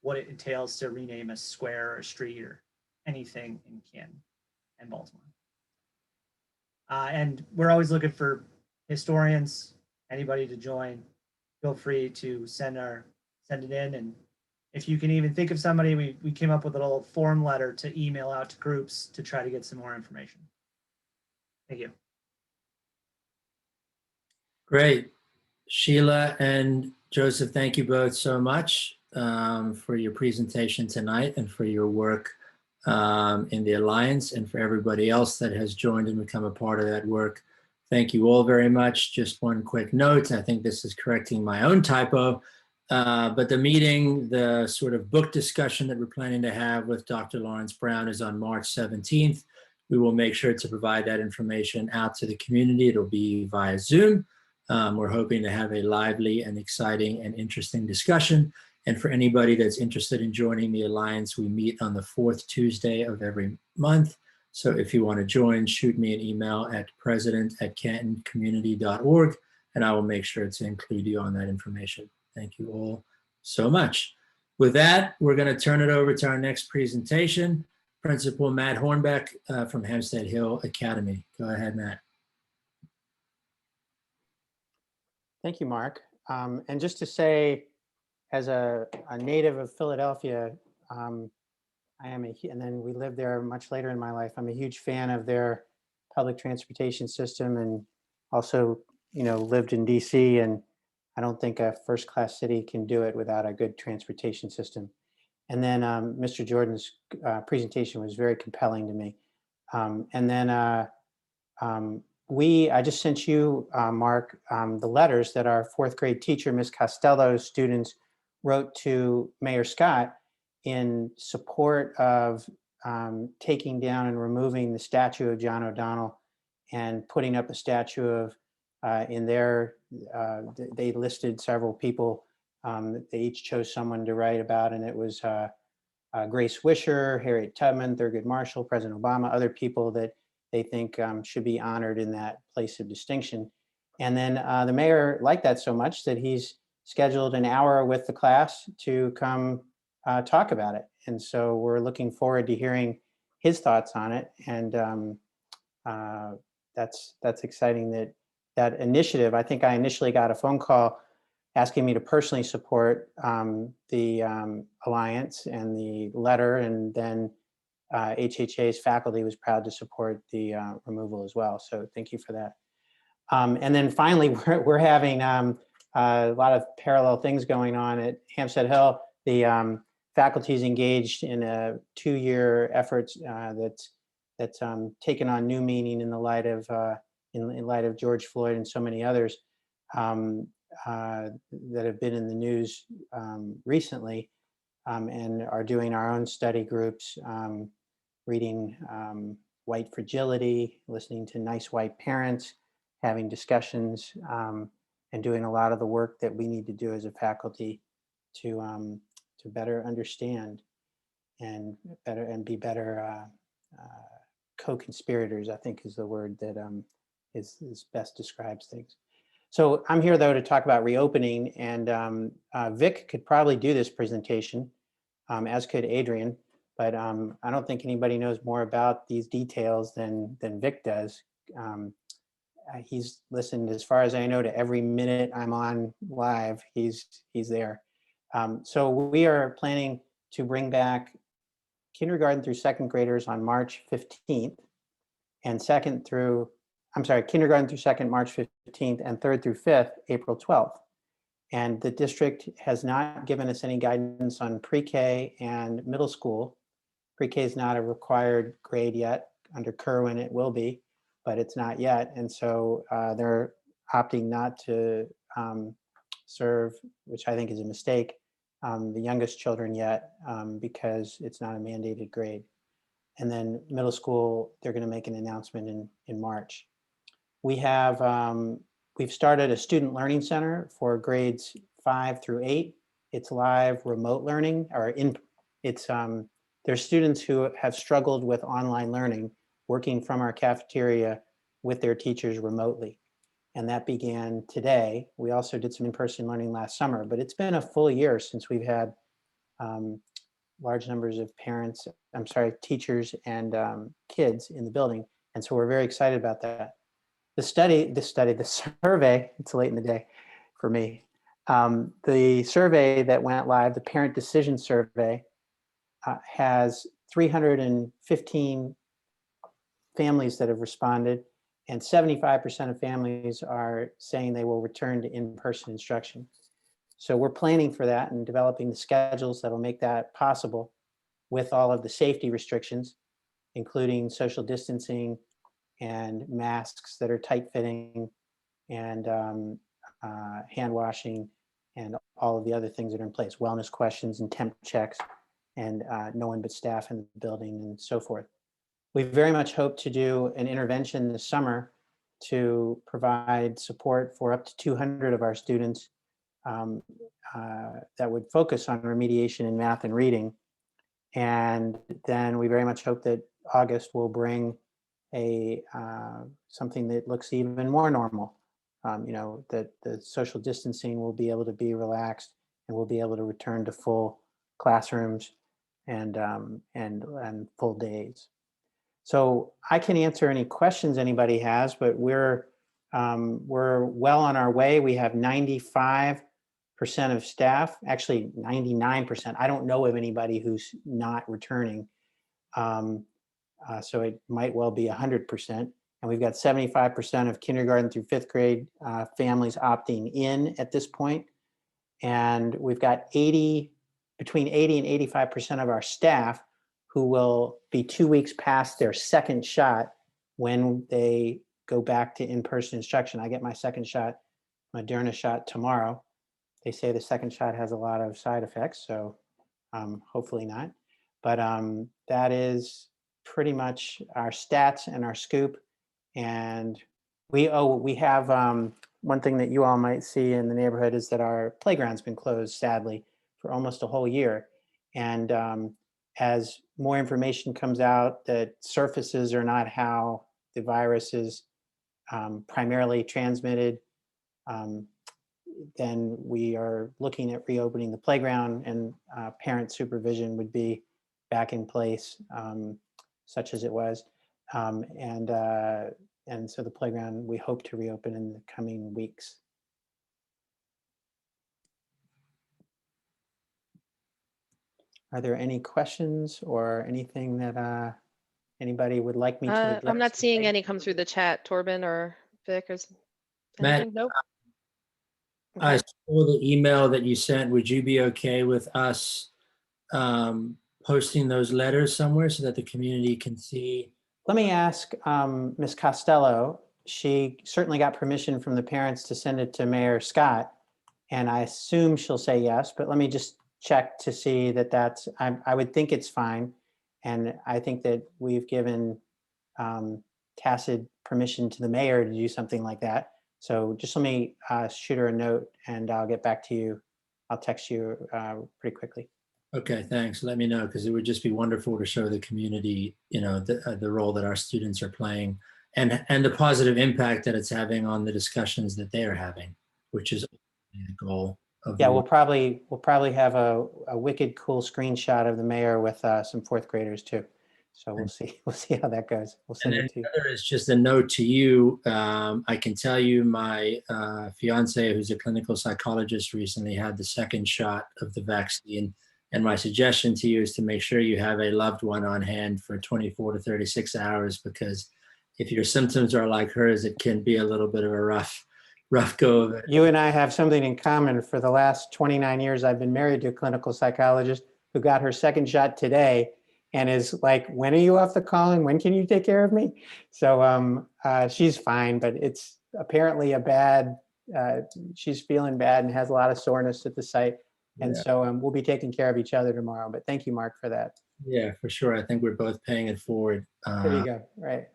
what it entails to rename a square or a street or anything in Canton and Baltimore. And we're always looking for historians, anybody to join. Feel free to send it in, and if you can even think of somebody, we came up with a little form letter to email out to groups to try to get some more information. Thank you. Great. Sheila and Joseph, thank you both so much for your presentation tonight and for your work in the Alliance, and for everybody else that has joined and become a part of that work. Thank you all very much. Just one quick note, I think this is correcting my own typo, but the meeting, the sort of book discussion that we're planning to have with Dr. Lawrence Brown is on March 17th. We will make sure to provide that information out to the community. It'll be via Zoom. We're hoping to have a lively and exciting and interesting discussion. And for anybody that's interested in joining the Alliance, we meet on the 4th Tuesday of every month. So if you want to join, shoot me an email at president@cantoncommunity.org, and I will make sure to include you on that information. Thank you all so much. With that, we're going to turn it over to our next presentation, Principal Matt Hornbeck from Hempstead Hill Academy. Go ahead, Matt. Thank you, Mark. And just to say, as a native of Philadelphia, and then we lived there much later in my life, I'm a huge fan of their public transportation system, and also, lived in DC, and I don't think a first-class city can do it without a good transportation system. And then Mr. Jordan's presentation was very compelling to me. And then I just sent you, Mark, the letters that our 4th grade teacher, Ms. Costello's students, wrote to Mayor Scott in support of taking down and removing the statue of John O'Donnell and putting up a statue of, they listed several people that they each chose someone to write about, and it was Grace Wisher, Harriet Tubman, Thurgood Marshall, President Obama, other people that they think should be honored in that place of distinction. And then the mayor liked that so much that he's scheduled an hour with the class to come talk about it. And so we're looking forward to hearing his thoughts on it. And that's exciting that initiative. I think I initially got a phone call asking me to personally support the Alliance and the letter, and then HHA's faculty was proud to support the removal as well. So thank you for that. And then finally, we're having a lot of parallel things going on at Hempstead Hill. The faculty is engaged in a 2-year effort that's taken on new meaning in the light of in light of George Floyd and so many others that have been in the news recently, and are doing our own study groups, reading White Fragility, listening to Nice White Parents, having discussions, and doing a lot of the work that we need to do as a faculty to better understand and be better co-conspirators, I think is the word that is best describes things. So I'm here though to talk about reopening, and Vic could probably do this presentation, as could Adrian, but I don't think anybody knows more about these details than Vic does. He's listened, as far as I know, to every minute I'm on live. He's there. So we are planning to bring back kindergarten through second graders on March 15th and kindergarten through second, March 15th, and third through fifth, April 12th. And the district has not given us any guidance on pre-K and middle school. Pre-K is not a required grade yet. Under Kerwin, it will be, but it's not yet. And so they're opting not to serve, which I think is a mistake, the youngest children yet, because it's not a mandated grade. And then middle school, they're going to make an announcement in March. We have, we've started a student learning center for grades 5 through 8. It's live remote learning, or there's students who have struggled with online learning, working from our cafeteria with their teachers remotely. And that began today. We also did some in-person learning last summer, but it's been a full year since we've had large numbers of teachers and kids in the building. And so we're very excited about that. The survey, it's late in the day for me. The survey that went live, the parent decision survey, has 315 families that have responded, and 75% of families are saying they will return to in-person instruction. So we're planning for that and developing the schedules that'll make that possible with all of the safety restrictions, including social distancing and masks that are tight-fitting and hand washing and all of the other things that are in place, wellness questions and temp checks, and no one but staff in the building and so forth. We very much hope to do an intervention this summer to provide support for up to 200 of our students that would focus on remediation in math and reading. And then we very much hope that August will bring something that looks even more normal. That the social distancing will be able to be relaxed and we'll be able to return to full classrooms and full days. So I can answer any questions anybody has, but we're well on our way. We have 95% of staff, actually 99%. I don't know of anybody who's not returning. So it might well be 100%. And we've got 75% of kindergarten through fifth grade families opting in at this point. And we've got between 80 and 85% of our staff who will be 2 weeks past their second shot when they go back to in-person instruction. I get my second shot, Moderna shot, tomorrow. They say the second shot has a lot of side effects, so hopefully not. But that is pretty much our stats and our scoop. And we have one thing that you all might see in the neighborhood is that our playground's been closed, sadly, for almost a whole year. And as more information comes out that surfaces are not how the virus is primarily transmitted, then we are looking at reopening the playground, and parent supervision would be back in place, such as it was. And so the playground, we hope to reopen in the coming weeks. Are there any questions or anything that anybody would like me to address? I'm not seeing any come through the chat, Torben or Vic. Or Matt, anything? Nope. I saw the email that you sent. Would you be okay with us posting those letters somewhere so that the community can see? Let me ask Ms. Costello. She certainly got permission from the parents to send it to Mayor Scott, and I assume she'll say yes, but let me just check to see that I would think it's fine. And I think that we've given tacit permission to the mayor to do something like that. So just let me shoot her a note and I'll get back to you. I'll text you pretty quickly. Okay, thanks. Let me know, because it would just be wonderful to show the community, the role that our students are playing and the positive impact that it's having on the discussions that they are having, which is the goal of Yeah, we'll probably have a wicked cool screenshot of the mayor with some fourth graders too. So we'll see how that goes. We'll And send then it to you. the other is just a note to you. I can tell you my fiance, who's a clinical psychologist, recently had the second shot of the vaccine. And my suggestion to you is to make sure you have a loved one on hand for 24 to 36 hours, because if your symptoms are like hers, it can be a little bit of a rough go of it. You and I have something in common. For the last 29 years, I've been married to a clinical psychologist who got her second shot today and is like, when are you off the call and when can you take care of me? So she's fine, but it's apparently she's feeling bad and has a lot of soreness at the site. And Yeah. so we'll be taking care of each other tomorrow. But thank you, Mark, for that. Yeah, for sure. I think we're both paying it forward. There you go. Right.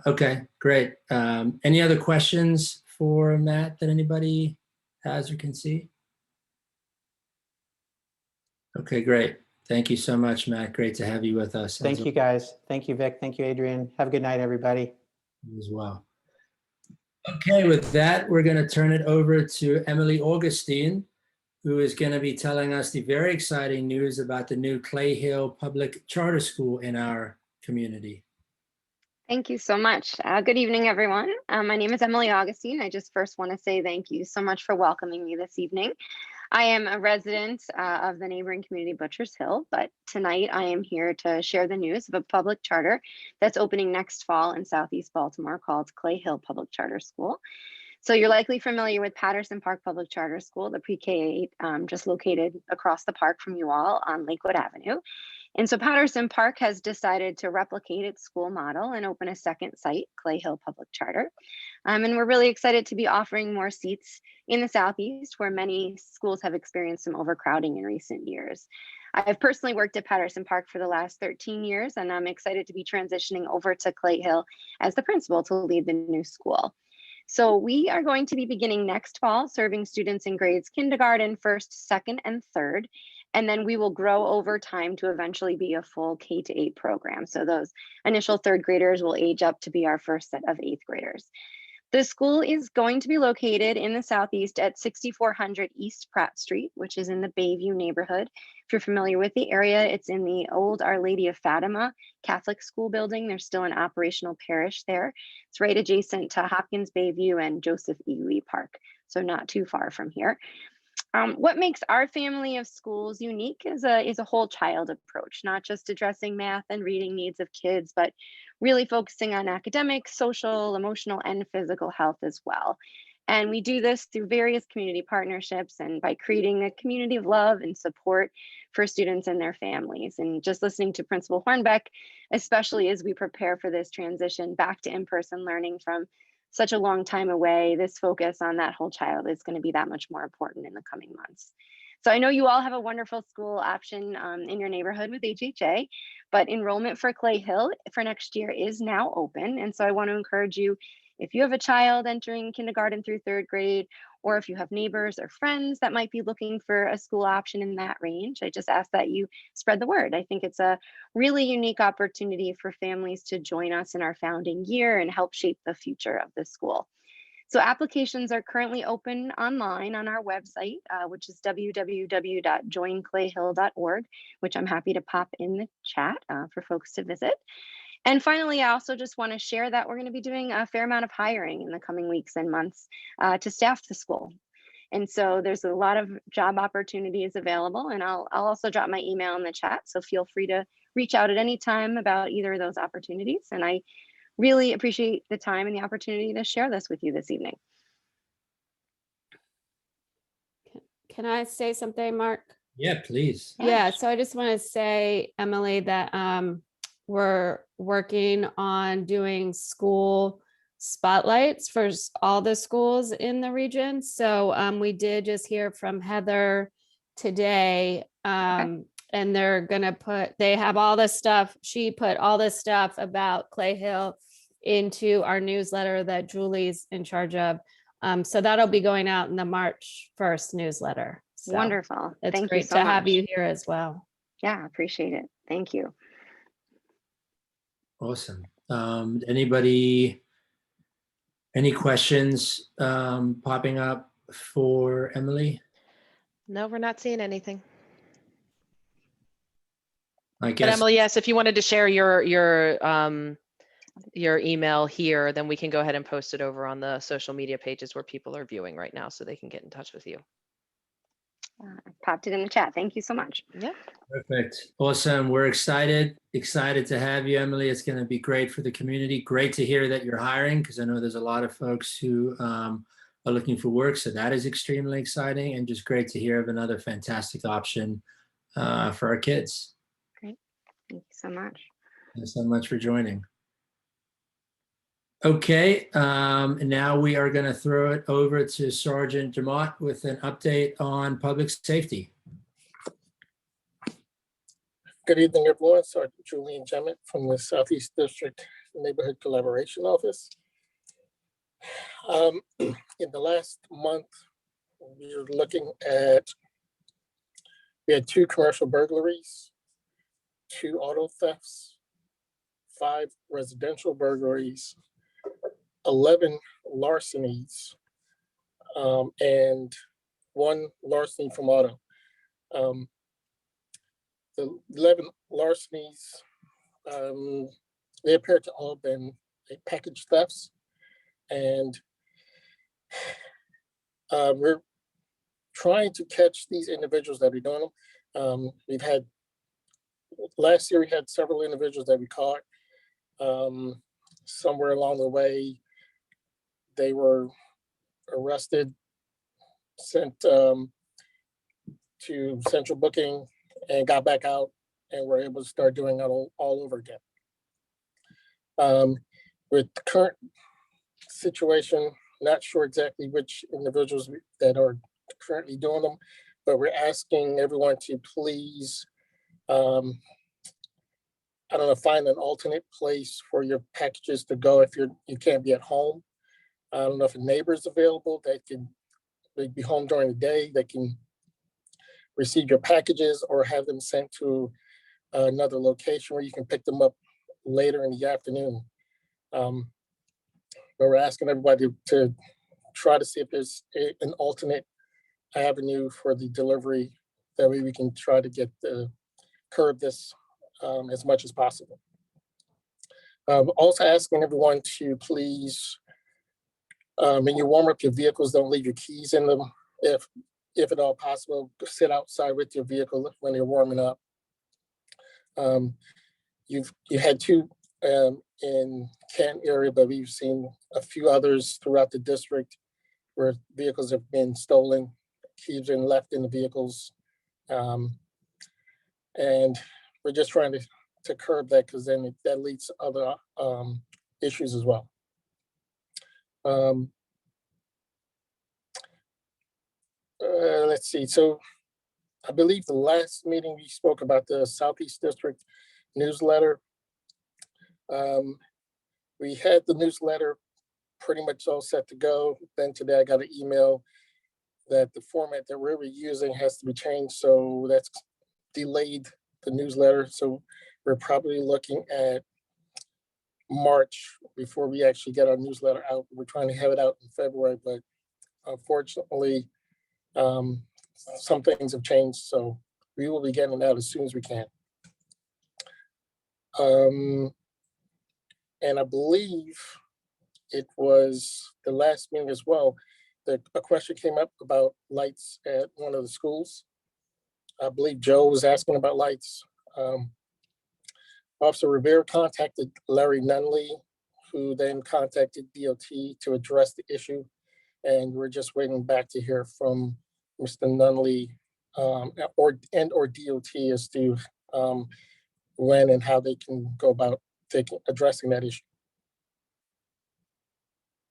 Okay, great. Any other questions for Matt that anybody has or can see? Okay, great. Thank you so much, Matt. Great to have you with us. Thank you, guys. Thank you, Vic. Thank you, Adrian. Have a good night, everybody. You as well. Okay, with that, we're going to turn it over to Emily Augustine, who is going to be telling us the very exciting news about the new Clay Hill Public Charter School in our community. Thank you so much. Good evening, everyone. My name is Emily Augustine. I just first want to say thank you so much for welcoming me this evening. I am a resident of the neighboring community, Butchers Hill, but tonight I am here to share the news of a public charter that's opening next fall in Southeast Baltimore called Clay Hill Public Charter School. So you're likely familiar with Patterson Park Public Charter School, the pre-K-8, just located across the park from you all on Lakewood Avenue. And so Patterson Park has decided to replicate its school model and open a second site, Clay Hill Public Charter. And we're really excited to be offering more seats in the Southeast, where many schools have experienced some overcrowding in recent years. I've personally worked at Patterson Park for the last 13 years, and I'm excited to be transitioning over to Clay Hill as the principal to lead the new school. So we are going to be beginning next fall, serving students in grades kindergarten, first, second, and third. And then we will grow over time to eventually be a full K-8 program. So those initial third graders will age up to be our first set of eighth graders. The school is going to be located in the Southeast at 6400 East Pratt Street, which is in the Bayview neighborhood. If you're familiar with the area, it's in the old Our Lady of Fatima Catholic School building. There's still an operational parish there. It's right adjacent to Hopkins Bayview and Joseph E. Lee Park, so not too far from here. What makes our family of schools unique is a whole child approach, not just addressing math and reading needs of kids, but really focusing on academic, social, emotional, and physical health as well. And we do this through various community partnerships and by creating a community of love and support for students and their families. And just listening to Principal Hornbeck, especially as we prepare for this transition back to in-person learning from such a long time away, this focus on that whole child is going to be that much more important in the coming months. So I know you all have a wonderful school option in your neighborhood with HHA, but enrollment for Clay Hill for next year is now open. And so I want to encourage you, if you have a child entering kindergarten through third grade, or if you have neighbors or friends that might be looking for a school option in that range, I just ask that you spread the word. I think it's a really unique opportunity for families to join us in our founding year and help shape the future of the school. So applications are currently open online on our website, which is www.joinclayhill.org, which I'm happy to pop in the chat for folks to visit. And finally, I also just want to share that we're going to be doing a fair amount of hiring in the coming weeks and months to staff the school. And so there's a lot of job opportunities available, and I'll also drop my email in the chat. So feel free to reach out at any time about either of those opportunities. And I really appreciate the time and the opportunity to share this with you this evening. Can I say something, Mark? Yeah, please. Yeah, so I just want to say, Emily, that we're working on doing school spotlights for all the schools in the region. So we did just hear from Heather today, and they're gonna they have all this stuff. She put all this stuff about Clay Hill into our newsletter that Julie's in charge of. So that'll be going out in the March 1st newsletter. So Wonderful. it's Thank you great so to have much. you here as well. Yeah, appreciate it. Thank you. Awesome. Anybody, any questions popping up for Emily? No, we're not seeing anything. I But guess, Emily, yes, if you wanted to share your email here, then we can go ahead and post it over on the social media pages where people are viewing right now, so they can get in touch with you. I popped it in the chat. Thank you so much. Yeah. perfect. Awesome. We're excited to have you, Emily. It's going to be great for the community. Great to hear that you're hiring, because I know there's a lot of folks who are looking for work. So that is extremely exciting, and just great to hear of another fantastic option for our kids. Great. Thank you so much. Thanks so much for joining. Okay, now we are going to throw it over to Sergeant Jamot with an update on public safety. Good evening, everyone. Sergeant Julian Jemmett from the Southeast District Neighborhood Collaboration Office. In the last month, we were looking at, we had 2 commercial burglaries, 2 auto thefts, 5 residential burglaries, 11 larcenies, and 1 larceny from auto. The 11 larcenies, they appear to all have been package thefts, and we're trying to catch these individuals that are doing them. We've had, last year we had several individuals that we caught. Somewhere along the way, they were arrested, sent to central booking, and got back out, and were able to start doing it all over again. With the current situation, not sure exactly which individuals that are currently doing them, but we're asking everyone to please, I don't know, find an alternate place for your packages to go if you can't be at home. I don't know if a neighbor is available that can be home during the day, that can receive your packages, or have them sent to another location where you can pick them up later in the afternoon. But we're asking everybody to try to see if there's an alternate avenue for the delivery. That way we can try to get curb this as much as possible. Also asking everyone to please, when you warm up your vehicles, don't leave your keys in them. If at all possible, sit outside with your vehicle when you're warming up. You had 2 in Canton area, but we've seen a few others throughout the district where vehicles have been stolen, keys been left in the vehicles. And we're just trying to curb that, because then that leads to other issues as well. Let's see. So I believe the last meeting we spoke about the Southeast District newsletter. We had the newsletter pretty much all set to go. Then today I got an email that the format that we were using has to be changed. So that's delayed the newsletter. So we're probably looking at March before we actually get our newsletter out. We're trying to have it out in February, but unfortunately, some things have changed. So we will be getting it out as soon as we can. And I believe it was the last meeting as well, that a question came up about lights at one of the schools. I believe Joe was asking about lights. Officer Rivera contacted Larry Nunley, who then contacted DOT to address the issue. And we're just waiting back to hear from Mr. Nunley or DOT as to when and how they can go about addressing that issue.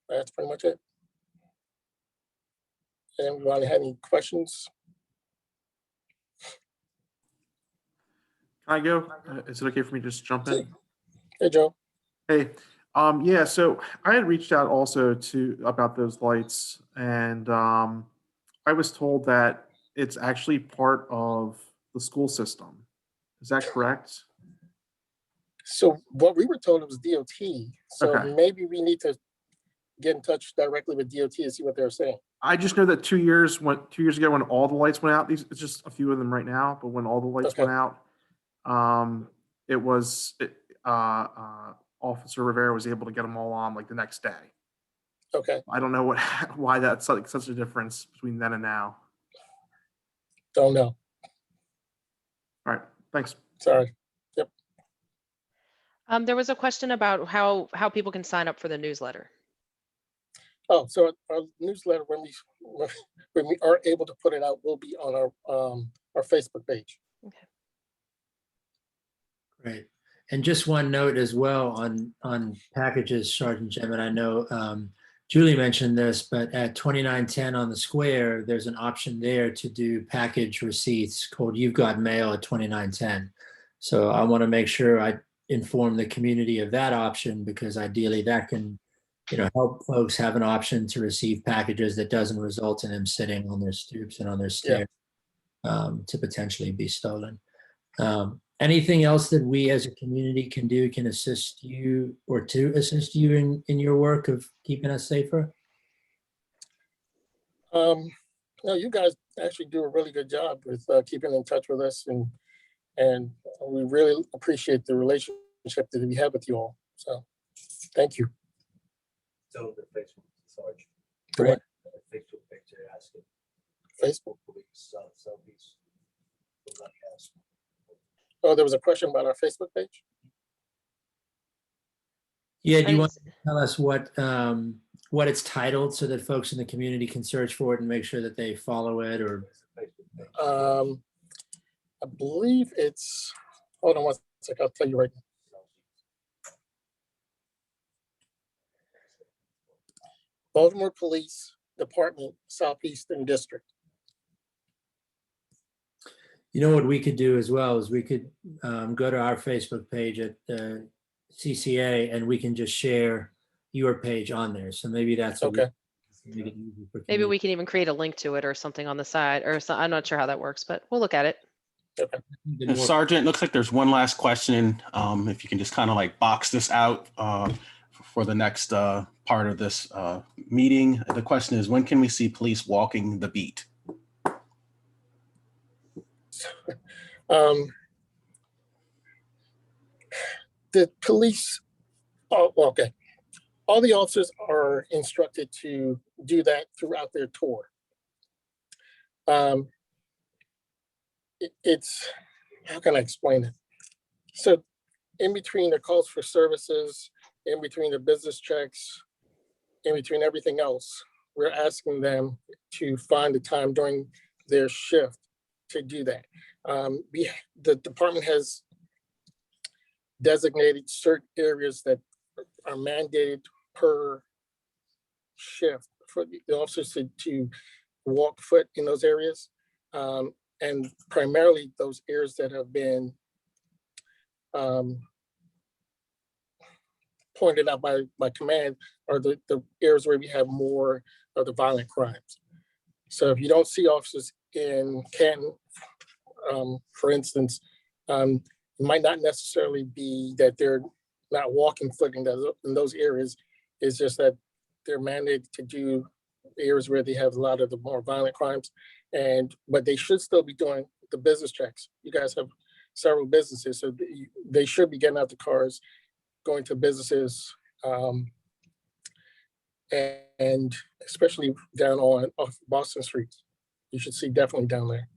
That's pretty much it. Anyone have any questions? Can I go? Is it okay for me to just jump in? Hey, Joe. Hey, yeah, so I had reached out also about those lights, and I was told that it's actually part of the school system. Is that correct? So what we were told, it was DOT. So Okay. maybe we need to get in touch directly with DOT and see what they're saying. I just know that 2 years ago when all the lights went out, it's just a few of them right now, but when all the lights went out, It was, Officer Rivera was able to get them all on like the next day. Okay, I don't know what, why that's like such a difference between then and now. don't know. All right, thanks. Sorry. Yep. There was a question about how people can sign up for the newsletter. Oh, so our newsletter, when we are able to put it out, will be on our Facebook page. Okay. Great. And just one note as well on packages, Sergeant Jim, and I know Julie mentioned this, but at 2910 on the square, there's an option there to do package receipts called You've Got Mail at 2910. So I want to make sure I inform the community of that option, because ideally that can, help folks have an option to receive packages that doesn't result in them sitting on their stoops and on their stairs to potentially be stolen. Anything else that we as a community can do, can assist you or to assist you in your work of keeping us safer? No, you guys actually do a really good job with keeping in touch with us, and we really appreciate the relationship that we have with you all. So thank you. So the Facebook, Sarge. Correct. Facebook picture asking. Facebook. Police, Southeast. Oh, there was a question about our Facebook page? Yeah, do you want to tell us what it's titled so that folks in the community can search for it and make sure that they follow it? Or I believe it's, hold on one second, I'll tell you right now. Baltimore Police Department, Southeastern District. you know what we could do as well is we could go to our Facebook page at CCA, and we can just share your page on there. So maybe that's okay. Maybe we can even create a link to it or something on the side, or I'm not sure how that works, but we'll look at it. Okay. And Sergeant, looks like there's one last question. If you can just kind of like box this out for the next part of this meeting. The question is, when can we see police walking the beat? The police, okay. All the officers are instructed to do that throughout their tour. It's, how can I explain it? So in between the calls for services, in between the business checks, in between everything else, we're asking them to find the time during their shift to do that. The department has designated certain areas that are mandated per shift for the officers to walk foot in those areas. And primarily those areas that have been pointed out by command are the areas where we have more of the violent crimes. So if you don't see officers in Canton, for instance, it might not necessarily be that they're not walking foot in those areas. It's just that they're mandated to do areas where they have a lot of the more violent crimes, but they should still be doing the business checks. You guys have several businesses, so they should be getting out the cars, going to businesses, and especially down off Boston Street. You should see definitely down there.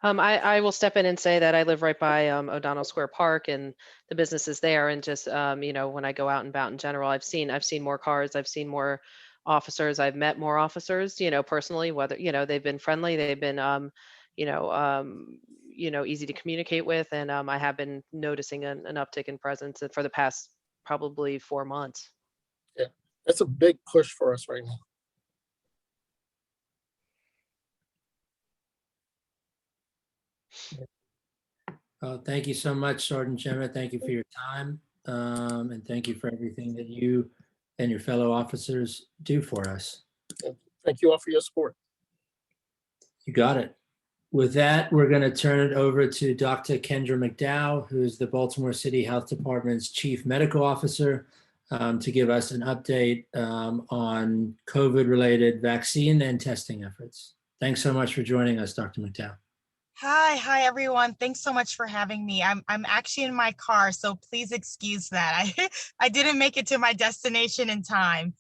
I will step in and say that I live right by O'Donnell Square Park and the businesses there, and just when I go out and about in general, I've seen more cars, I've seen more officers, I've met more officers, personally, whether they've been friendly, they've been easy to communicate with, and I have been noticing an uptick in presence for the past probably 4 months. Yeah, that's a big push for us right now. Thank you so much, Sergeant Gemma. Thank you for your time, and thank you for everything that you and your fellow officers do for us. Thank you all for your support. You got it. With that, we're going to turn it over to Dr. Kendra McDowell, who is the Baltimore City Health Department's Chief Medical Officer, to give us an update on COVID-related vaccine and testing efforts. Thanks so much for joining us, Dr. McDowell. Hi everyone. Thanks so much for having me. I'm actually in my car, so please excuse that. I didn't make it to my destination in time.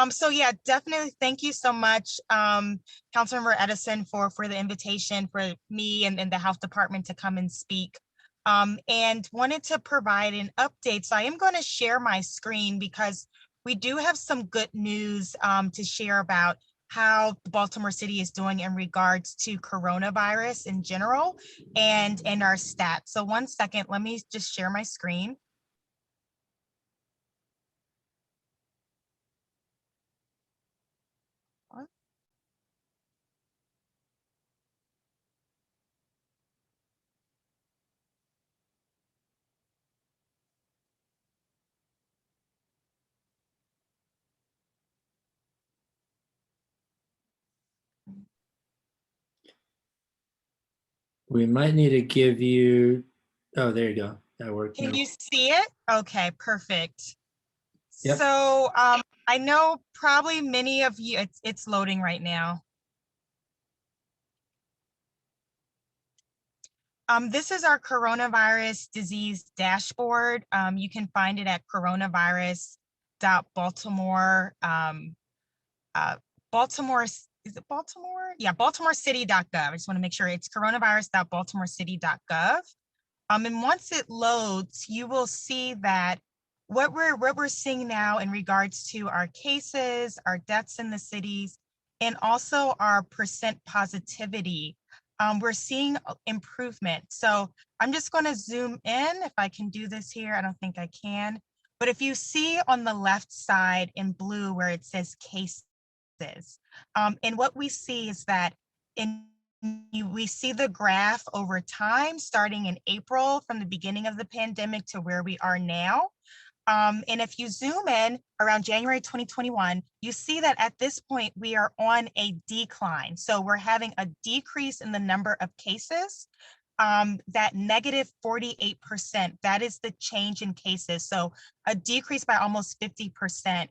So yeah, definitely thank you so much, Councilmember Edison, for the invitation for me and the Health Department to come and speak. And wanted to provide an update. So I am going to share my screen because we do have some good news to share about how Baltimore City is doing in regards to coronavirus in general and our stats. So 1 second, let me just share my screen. We might need to give you, oh, there you go. That worked. Can now. you see it? Okay, perfect. Yep. So I know probably many of you, it's loading right now. This is our coronavirus disease dashboard. You can find it at coronavirus.baltimore. Baltimore, is it Baltimore? Yeah, baltimorecity.gov. I just want to make sure it's coronavirus.baltimorecity.gov. And once it loads, you will see that what we're seeing now in regards to our cases, our deaths in the cities, and also our percent positivity, we're seeing improvement. So I'm just going to zoom in if I can do this here. I don't think I can. But if you see on the left side in blue where it says cases, and what we see is that we see the graph over time starting in April from the beginning of the pandemic to where we are now. And if you zoom in around January 2021, you see that at this point we are on a decline. So we're having a decrease in the number of cases. That negative 48%, that is the change in cases. So a decrease by almost 50%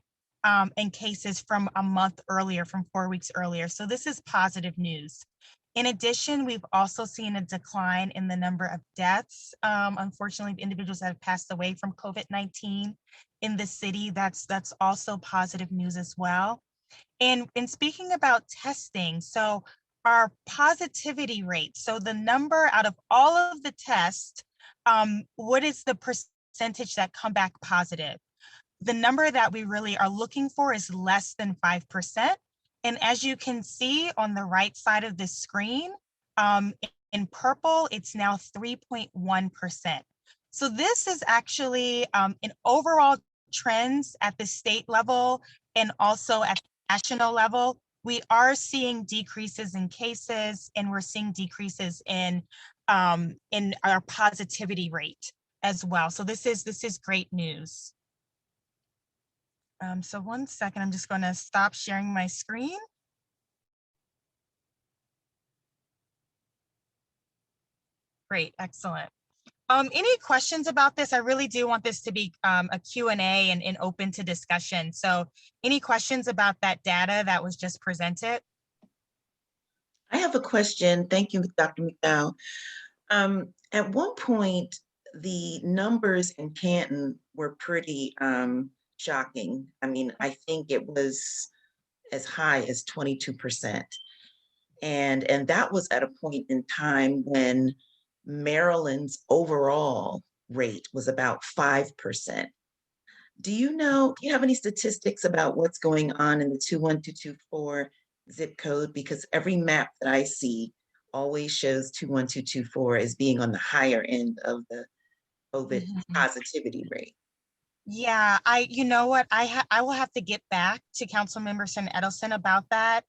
in cases from a month earlier, from 4 weeks earlier. So this is positive news. In addition, we've also seen a decline in the number of deaths. Unfortunately, individuals that have passed away from COVID-19 in the city, that's also positive news as well. And speaking about testing, so our positivity rate, so the number out of all of the tests, what is the percentage that come back positive? The number that we really are looking for is less than 5%. And as you can see on the right side of the screen, in purple, it's now 3.1%. So this is actually an overall trends at the state level and also at the national level. We are seeing decreases in cases and we're seeing decreases in our positivity rate as well. So this is great news. So 1 second, I'm just going to stop sharing my screen. Great, excellent. Any questions about this? I really do want this to be a Q&A and open to discussion. So any questions about that data that was just presented? I have a question. Thank you, Dr. McDowell. At one point, the numbers in Canton were pretty shocking. I mean, I think it was as high as 22%. And that was at a point in time when Maryland's overall rate was about 5%. Do you have any statistics about what's going on in the 21224 zip code? Because every map that I see always shows 21224 as being on the higher end of the COVID positivity rate. Yeah, you know what, I will have to get back to Councilmember Sen Edelson about that.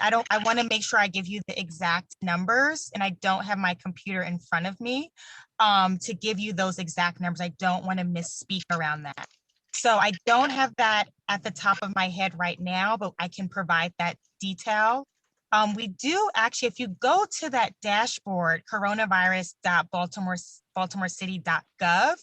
I want to make sure I give you the exact numbers, and I don't have my computer in front of me to give you those exact numbers. I don't want to misspeak around that. So I don't have that at the top of my head right now, but I can provide that detail We do actually, if you go to that dashboard, coronavirus.baltimorecity.gov,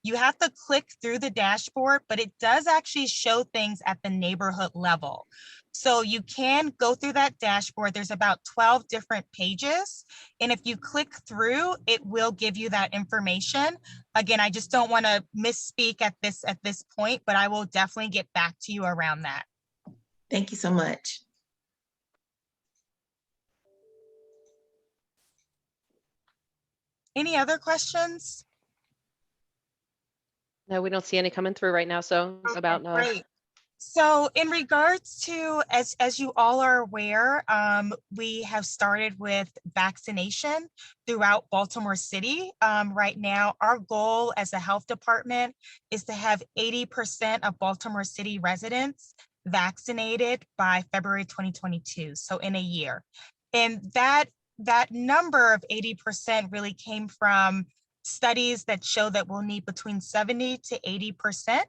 you have to click through the dashboard, but it does actually show things at the neighborhood level. So you can go through that dashboard. There's about 12 different pages. And if you click through, it will give you that information. Again, I just don't want to misspeak at this point, but I will definitely get back to you around that. Thank you so much. Any other questions? No, we don't see any coming through right now. So about Great. So in regards to, as you all are aware, we have started with vaccination throughout Baltimore City. Right now, our goal as a health department is to have 80% of Baltimore City residents vaccinated by February 2022, so in a year. And that number of 80% really came from studies that show that we'll need between 70 to 80%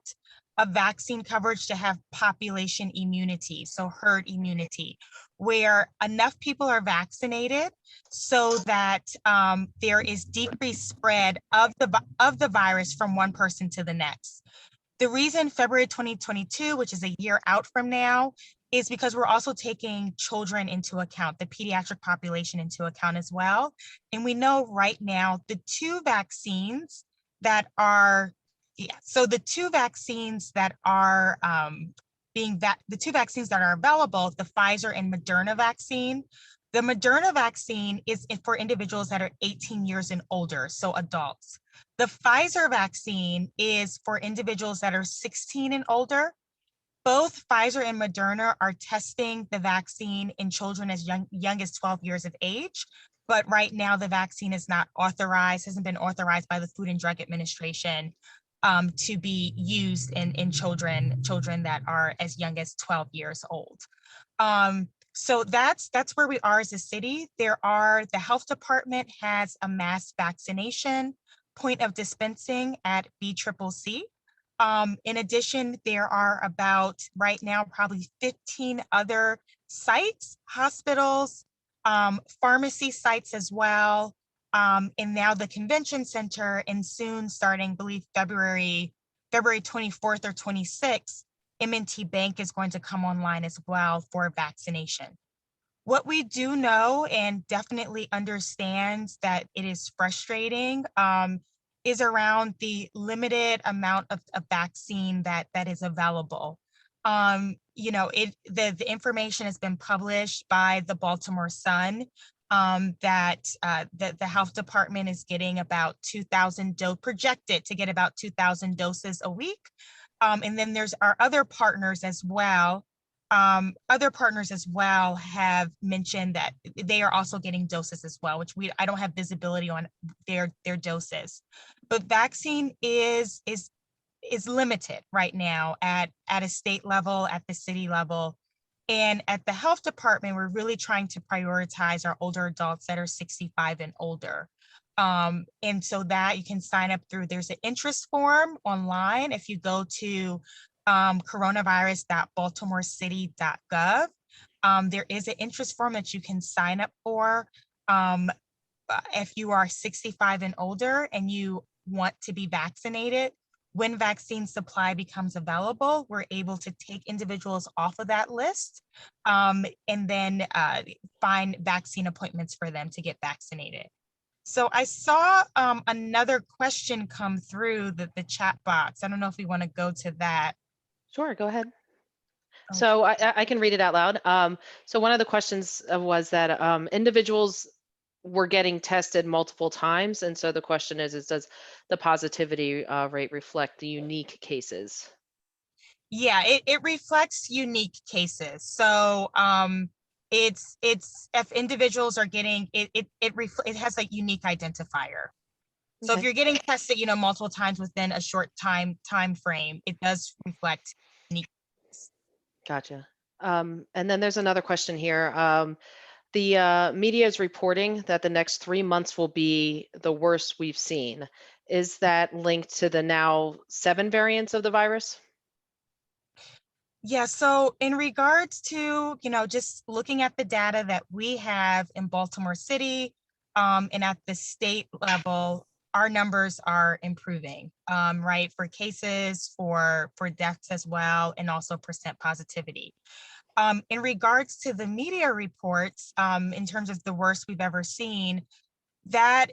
of vaccine coverage to have population immunity, so herd immunity, where enough people are vaccinated so that there is decreased spread of the virus from one person to the next. The reason February 2022, which is a year out from now, is because we're also taking children into account, the pediatric population into account as well. And we know right now the two vaccines that are the two vaccines that are available, the Pfizer and Moderna vaccine. The Moderna vaccine is for individuals that are 18 years and older, so adults. The Pfizer vaccine is for individuals that are 16 and older. Both Pfizer and Moderna are testing the vaccine in children as young as 12 years of age. But right now the vaccine is not authorized, hasn't been authorized by the Food and Drug Administration to be used in children that are as young as 12 years old. So that's where we are as a city. The health department has a mass vaccination point of dispensing at BCCC. In addition, there are about right now probably 15 other sites, hospitals, pharmacy sites as well, and now the convention center, and soon starting, I believe February 24th or 26th, M&T Bank is going to come online as well for vaccination. What we do know and definitely understands that it is frustrating is around the limited amount of vaccine that is available. The information has been published by the Baltimore Sun that the health department is getting about 2,000 projected to get about 2,000 doses a week. And then there's our other partners as well. Other partners as well have mentioned that they are also getting doses as well, which I don't have visibility on their doses. But vaccine is limited right now at a state level, at the city level. And at the health department, we're really trying to prioritize our older adults that are 65 and older. And so that you can sign up through, there's an interest form online. If you go to coronavirus.baltimorecity.gov, there is an interest form that you can sign up for if you are 65 and older and you want to be vaccinated. When vaccine supply becomes available, we're able to take individuals off of that list and then find vaccine appointments for them to get vaccinated. So I saw another question come through the chat box. I don't know if we want to go to that. Sure, go ahead. Okay. So I can read it out loud. So one of the questions was that individuals were getting tested multiple times. And so the question is does the positivity rate reflect the unique cases? Yeah, it reflects unique cases. So it's if individuals are getting, it has a unique identifier. So if you're getting tested, multiple times within a short time frame, it does reflect unique. Gotcha. And then there's another question here. The media is reporting that the next 3 months will be the worst we've seen. Is that linked to the now 7 variants of the virus? Yeah, so in regards to, just looking at the data that we have in Baltimore City and at the state level, our numbers are improving, right? For cases, for deaths as well, and also percent positivity. In regards to the media reports, in terms of the worst we've ever seen, that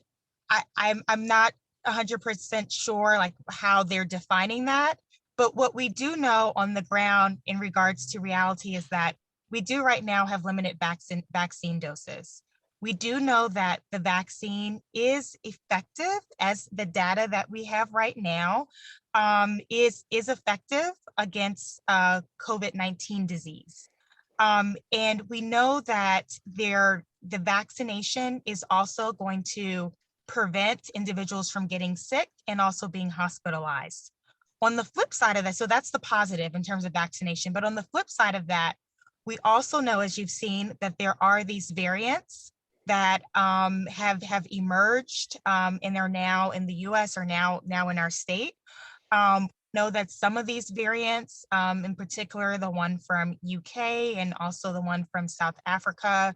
I'm not 100% sure like how they're defining that. But what we do know on the ground in regards to reality is that we do right now have limited vaccine doses. We do know that the vaccine is effective, as the data that we have right now is effective against COVID-19 disease. And we know that the vaccination is also going to prevent individuals from getting sick and also being hospitalized. On the flip side of that, so that's the positive in terms of vaccination, but on the flip side of that, we also know, as you've seen, that there are these variants that have emerged and they're now in the US or now in our state. Know that some of these variants, in particular, the one from UK and also the one from South Africa,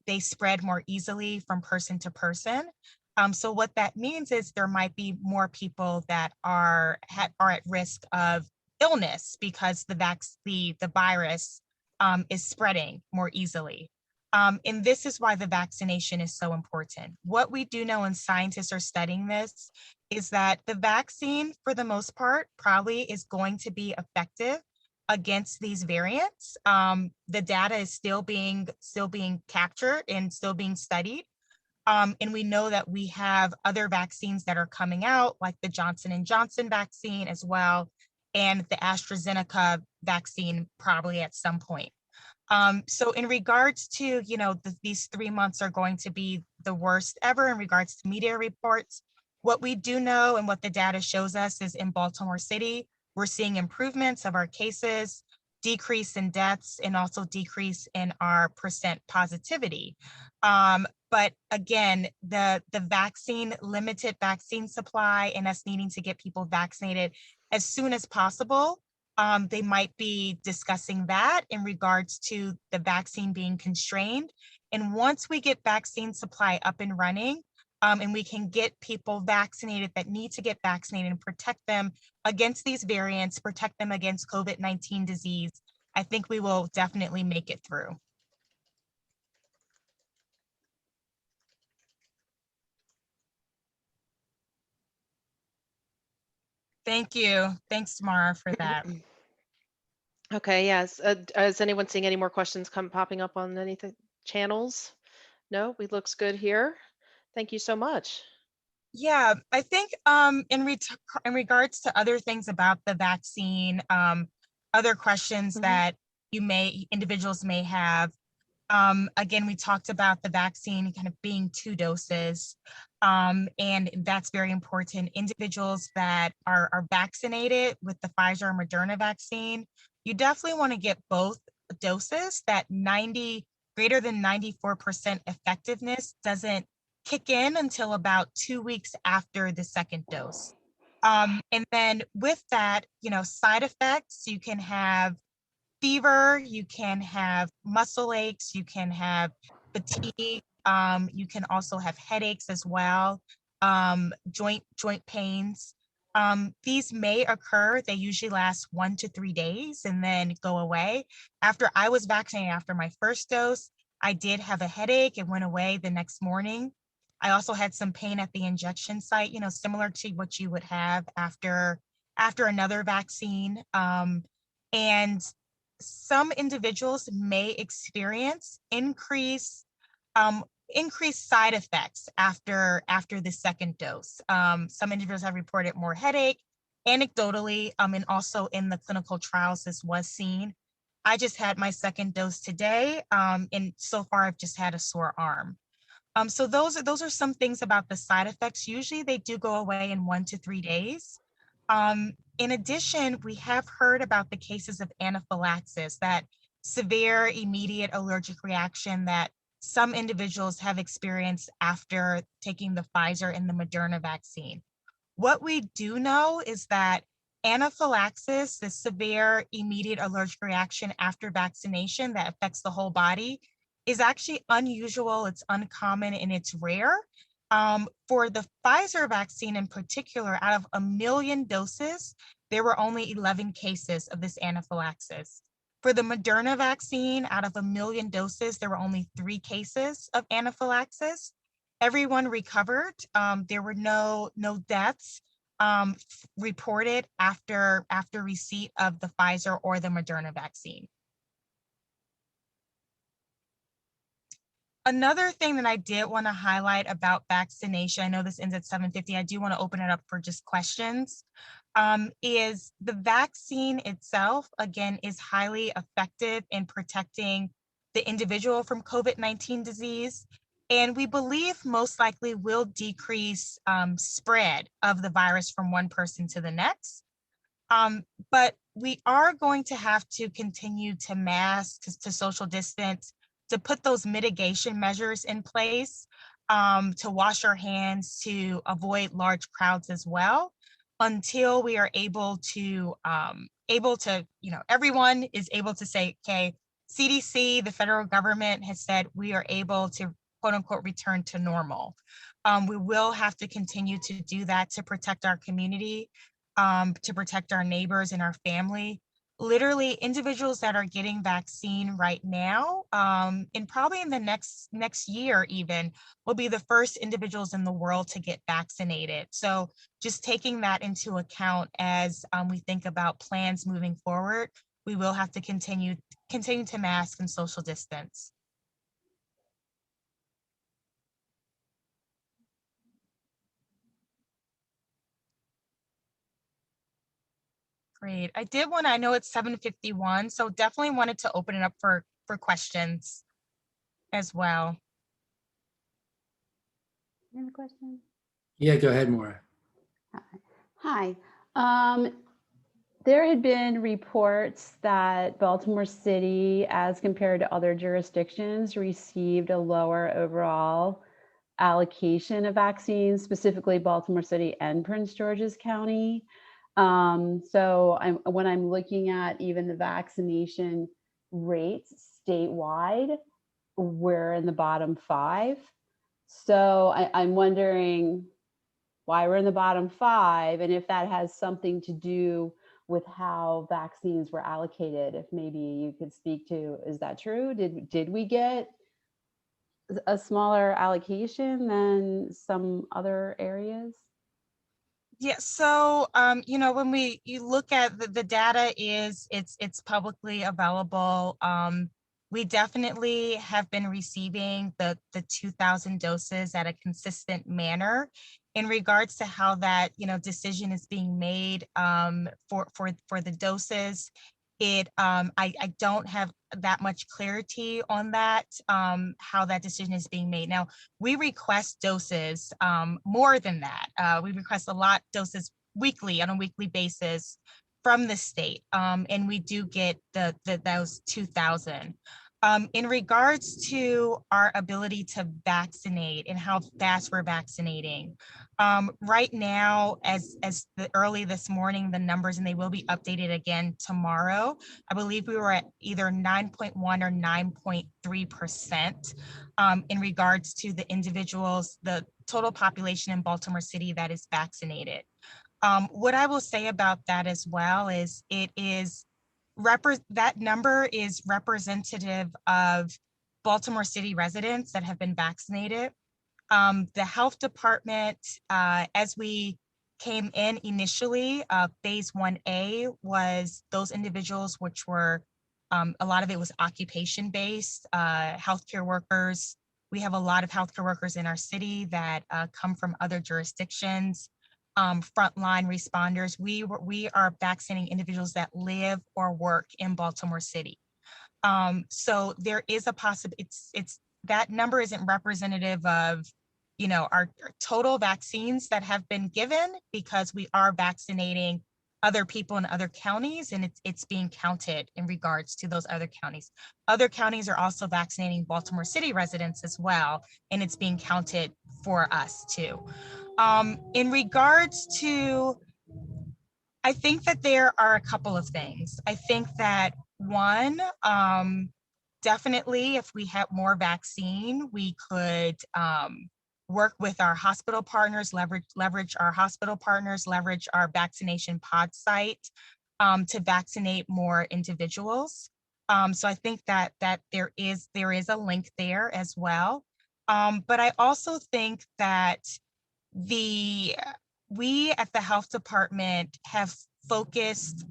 they spread more easily from person to person. So what that means is there might be more people that are at risk of illness because the virus is spreading more easily. And this is why the vaccination is so important. What we do know, and scientists are studying this, is that the vaccine, for the most part, probably is going to be effective against these variants. The data is still being captured and still being studied. And we know that we have other vaccines that are coming out, like the Johnson & Johnson vaccine as well, and the AstraZeneca vaccine probably at some point. So in regards to, these 3 months are going to be the worst ever in regards to media reports. What we do know and what the data shows us is in Baltimore City, we're seeing improvements of our cases, decrease in deaths, and also decrease in our percent positivity. But again, the limited vaccine supply and us needing to get people vaccinated as soon as possible, they might be discussing that in regards to the vaccine being constrained. And once we get vaccine supply up and running, and we can get people vaccinated that need to get vaccinated and protect them against these variants, protect them against COVID-19 disease, I think we will definitely make it through. Thank you. Thanks, Mara, for that. Okay, yes. Is anyone seeing any more questions popping up on anything channels? No, we looks good here. Thank you so much. Yeah, I think in regards to other things about the vaccine, other questions that individuals may have. Again, we talked about the vaccine kind of being 2 doses, and that's very important. Individuals that are vaccinated with the Pfizer or Moderna vaccine, you definitely want to get both doses. That greater than 94% effectiveness doesn't kick in until about 2 weeks after the second dose. And then with that, side effects, you can have fever, you can have muscle aches, you can have fatigue, you can also have headaches as well, joint pains. These may occur, they usually last 1 to 3 days and then go away. After I was vaccinated, after my first dose, I did have a headache. It went away the next morning. I also had some pain at the injection site, similar to what you would have after another vaccine. And some individuals may experience increased side effects after the second dose. Some individuals have reported more headache, anecdotally, and also in the clinical trials this was seen. I just had my second dose today, and so far I've just had a sore arm. So those are some things about the side effects. Usually they do go away in 1 to 3 days. In addition, we have heard about the cases of anaphylaxis, that severe immediate allergic reaction that some individuals have experienced after taking the Pfizer and the Moderna vaccine. What we do know is that Anaphylaxis, the severe immediate allergic reaction after vaccination that affects the whole body, is actually unusual, it's uncommon, and it's rare. For the Pfizer vaccine in particular, out of 1 million doses, there were only 11 cases of this anaphylaxis. For the Moderna vaccine, out of 1 million doses, there were only 3 cases of anaphylaxis. Everyone recovered. There were no deaths reported after receipt of the Pfizer or the Moderna vaccine. Another thing that I did want to highlight about vaccination, I know this ends at 7:50, I do want to open it up for just questions, is the vaccine itself, again, is highly effective in protecting the individual from COVID-19 disease. And we believe most likely will decrease spread of the virus from one person to the next. But we are going to have to continue to mask, to social distance, to put those mitigation measures in place, to wash our hands, to avoid large crowds as well, until we are able to, everyone is able to say, okay, CDC, the federal government has said we are able to quote unquote return to normal. We will have to continue to do that to protect our community, to protect our neighbors and our family. Literally, individuals that are getting vaccine right now, and probably in the next year even, will be the first individuals in the world to get vaccinated. So just taking that into account as we think about plans moving forward, we will have to continue to mask and social distance. Great. I know it's 7:51, so definitely wanted to open it up for questions as well. Any other questions? Yeah, go ahead, Maura. Hi. There had been reports that Baltimore City, as compared to other jurisdictions, received a lower overall allocation of vaccines, specifically Baltimore City and Prince George's County. So when I'm looking at even the vaccination rates statewide, we're in the bottom 5. So I'm wondering why we're in the bottom 5, and if that has something to do with how vaccines were allocated. If maybe you could speak to, is that true? Did we get a smaller allocation than some other areas? Yeah, so when you look at the data, it's publicly available. We definitely have been receiving the 2,000 doses at a consistent manner. In regards to how that decision is being made for the doses, I don't have that much clarity on that, how that decision is being made. Now, we request doses more than that. We request a lot doses weekly, on a weekly basis from the state, and we do get those 2,000. In regards to our ability to vaccinate and how fast we're vaccinating, right now, as early this morning, the numbers, and they will be updated again tomorrow, I believe we were at either 9.1 or 9.3% in regards to the individuals, the total population in Baltimore City that is vaccinated. What I will say about that as well is that number is representative of Baltimore City residents that have been vaccinated. The health department, as we came in initially, phase 1A was those individuals which were, a lot of it was occupation-based, healthcare workers. We have a lot of healthcare workers in our city that come from other jurisdictions. Frontline responders. We are vaccinating individuals that live or work in Baltimore City. So there is a possibility. It's that number isn't representative of our total vaccines that have been given, because we are vaccinating other people in other counties, and it's being counted in regards to those other counties. Other counties are also vaccinating Baltimore City residents as well, and it's being counted for us too. In regards to I think that there are a couple of things. I think that one, definitely if we have more vaccine, we could work with our hospital partners, leverage our hospital partners, leverage our vaccination pod site to vaccinate more individuals. So I think that there is a link there as well. But I also think that we at the health department have focused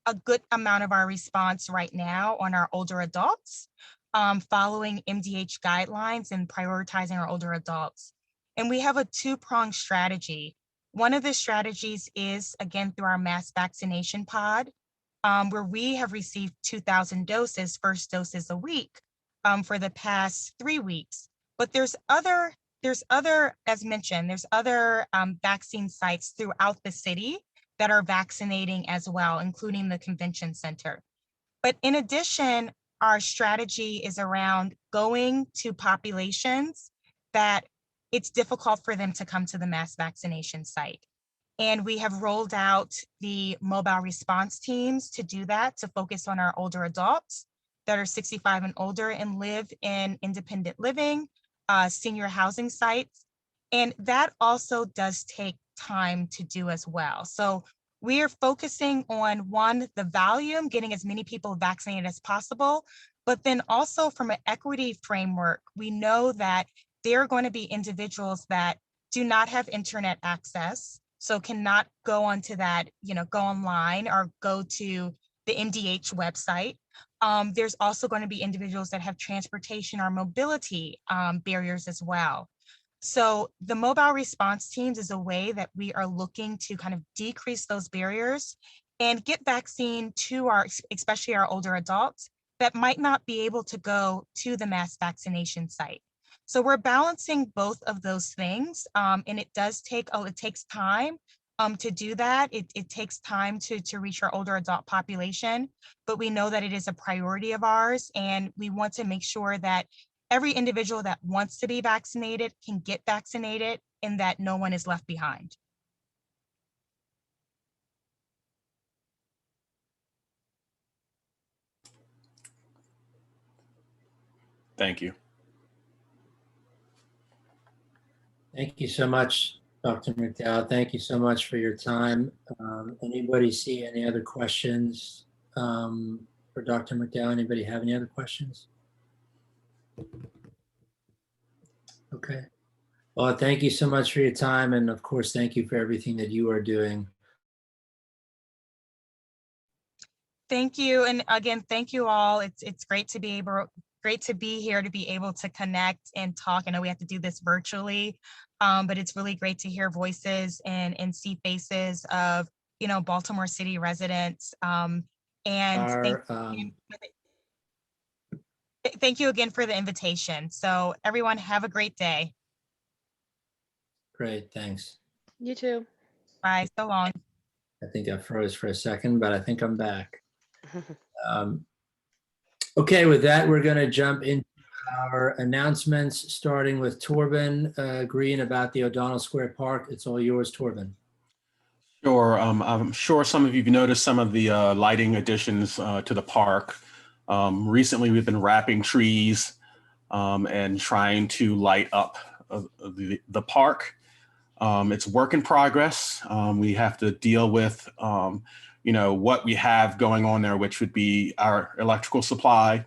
a good amount of our response right now on our older adults, following MDH guidelines and prioritizing our older adults. And we have a two-pronged strategy. One of the strategies is, again, through our mass vaccination pod, where we have received 2,000 doses, first doses a week for the past 3 weeks. But there's other, as mentioned, there's other vaccine sites throughout the city that are vaccinating as well, including the convention center. But in addition, our strategy is around going to populations that it's difficult for them to come to the mass vaccination site. And we have rolled out the mobile response teams to do that, to focus on our older adults that are 65 and older and live in independent living, senior housing sites. And that also does take time to do as well. So we are focusing on, one, the volume, getting as many people vaccinated as possible, but then also from an equity framework, we know that there are going to be individuals that do not have internet access, so cannot go onto that, go online or go to the MDH website. There's also going to be individuals that have transportation or mobility barriers as well. So the mobile response teams is a way that we are looking to kind of decrease those barriers and get vaccine to especially our older adults that might not be able to go to the mass vaccination site. So we're balancing both of those things, and it takes time to do that. It takes time to reach our older adult population, but we know that it is a priority of ours, and we want to make sure that every individual that wants to be vaccinated can get vaccinated and that no one is left behind. Thank you. Thank you so much, Dr. McDowell. Thank you so much for your time. Anybody see any other questions for Dr. McDowell? Anybody have any other questions? Okay. Well, thank you so much for your time. And of course, thank you for everything that you are doing. Thank you. And again, thank you all. It's great to be here, to be able to connect and talk. I know we have to do this virtually, but it's really great to hear voices and see faces of, Baltimore City residents. Thank you again for the invitation. So everyone have a great day. Great, thanks. You too. Bye, so long. I think I froze for a second, but I think I'm back. Okay, with that, we're going to jump into our announcements, starting with Torben Green about the O'Donnell Square Park. It's all yours, Torben. Sure. I'm sure some of you have noticed some of the lighting additions to the park. Recently, we've been wrapping trees and trying to light up the park. It's work in progress. We have to deal with what we have going on there, which would be our electrical supply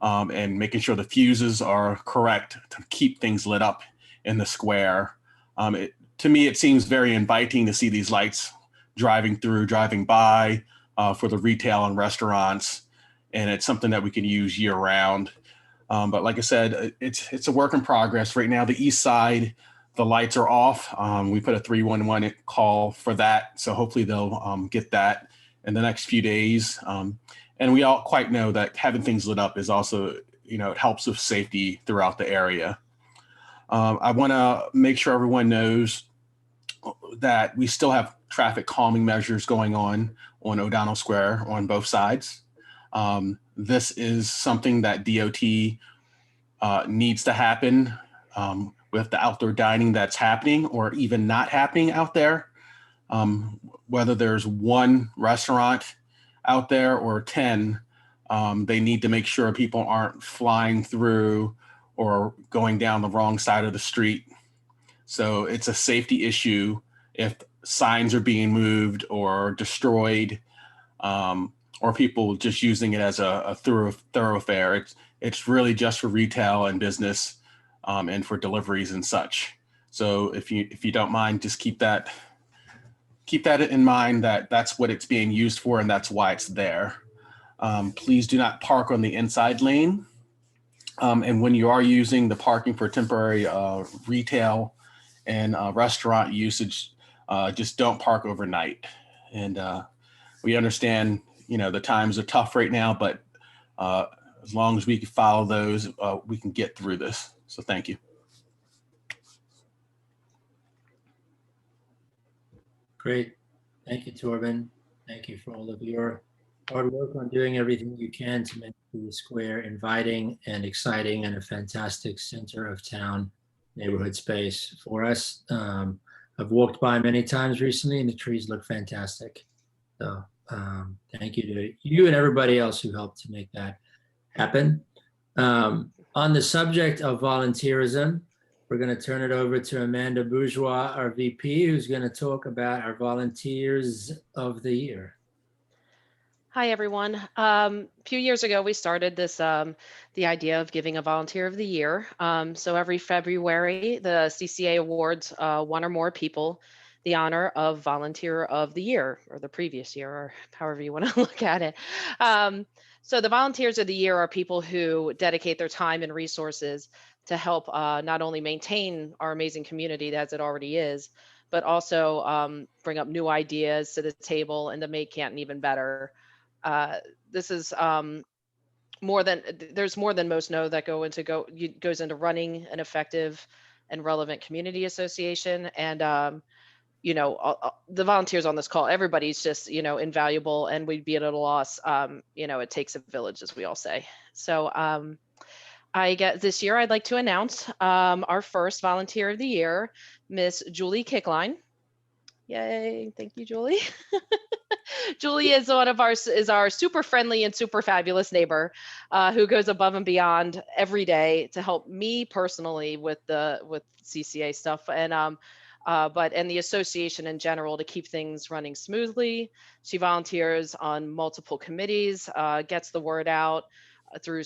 and making sure the fuses are correct to keep things lit up in the square. To me, it seems very inviting to see these lights driving by for the retail and restaurants. And it's something that we can use year round. But like I said, it's a work in progress. Right now, the east side, the lights are off. We put a 311 call for that. So hopefully they'll get that in the next few days. And we all quite know that having things lit up is also, it helps with safety throughout the area. I want to make sure everyone knows that we still have traffic calming measures going on O'Donnell Square on both sides. This is something that DOT needs to happen with the outdoor dining that's happening or even not happening out there. Whether there's one restaurant out there or 10, they need to make sure people aren't flying through or going down the wrong side of the street. So it's a safety issue if signs are being moved or destroyed, or people just using it as a thoroughfare. It's really just for retail and business, and for deliveries and such. So if you don't mind, just keep that in mind, that that's what it's being used for and that's why it's there. Please do not park on the inside lane. And when you are using the parking for temporary retail and restaurant usage, just don't park overnight. And we understand, the times are tough right now, but as long as we can follow those, we can get through this. So thank you. Great. Thank you, Torben. Thank you for all of your hard work on doing everything you can to make the square inviting and exciting and a fantastic center of town neighborhood space for us. I've walked by many times recently and the trees look fantastic. So thank you to you and everybody else who helped to make that happen. On the subject of volunteerism, we're going to turn it over to Amanda Bourgeois, our VP, who's going to talk about our Volunteers of the Year. Hi, everyone. A few years ago, we started this, the idea of giving a Volunteer of the Year. So every February, the CCA awards one or more people the honor of Volunteer of the Year, or the previous year, or however you want to look at it. So the Volunteers of the Year are people who dedicate their time and resources to help not only maintain our amazing community as it already is, but also bring up new ideas to the table and to make Canton even better. This is there's more than most know that goes into running an effective and relevant community association. And the volunteers on this call, everybody's just invaluable, and we'd be at a loss. It takes a village, as we all say. So this year I'd like to announce our first Volunteer of the Year, Miss Julie Kickline. Yay! Thank you, Julie. Julie is our super friendly and super fabulous neighbor who goes above and beyond every day to help me personally with CCA stuff and the association in general to keep things running smoothly. She volunteers on multiple committees, gets the word out through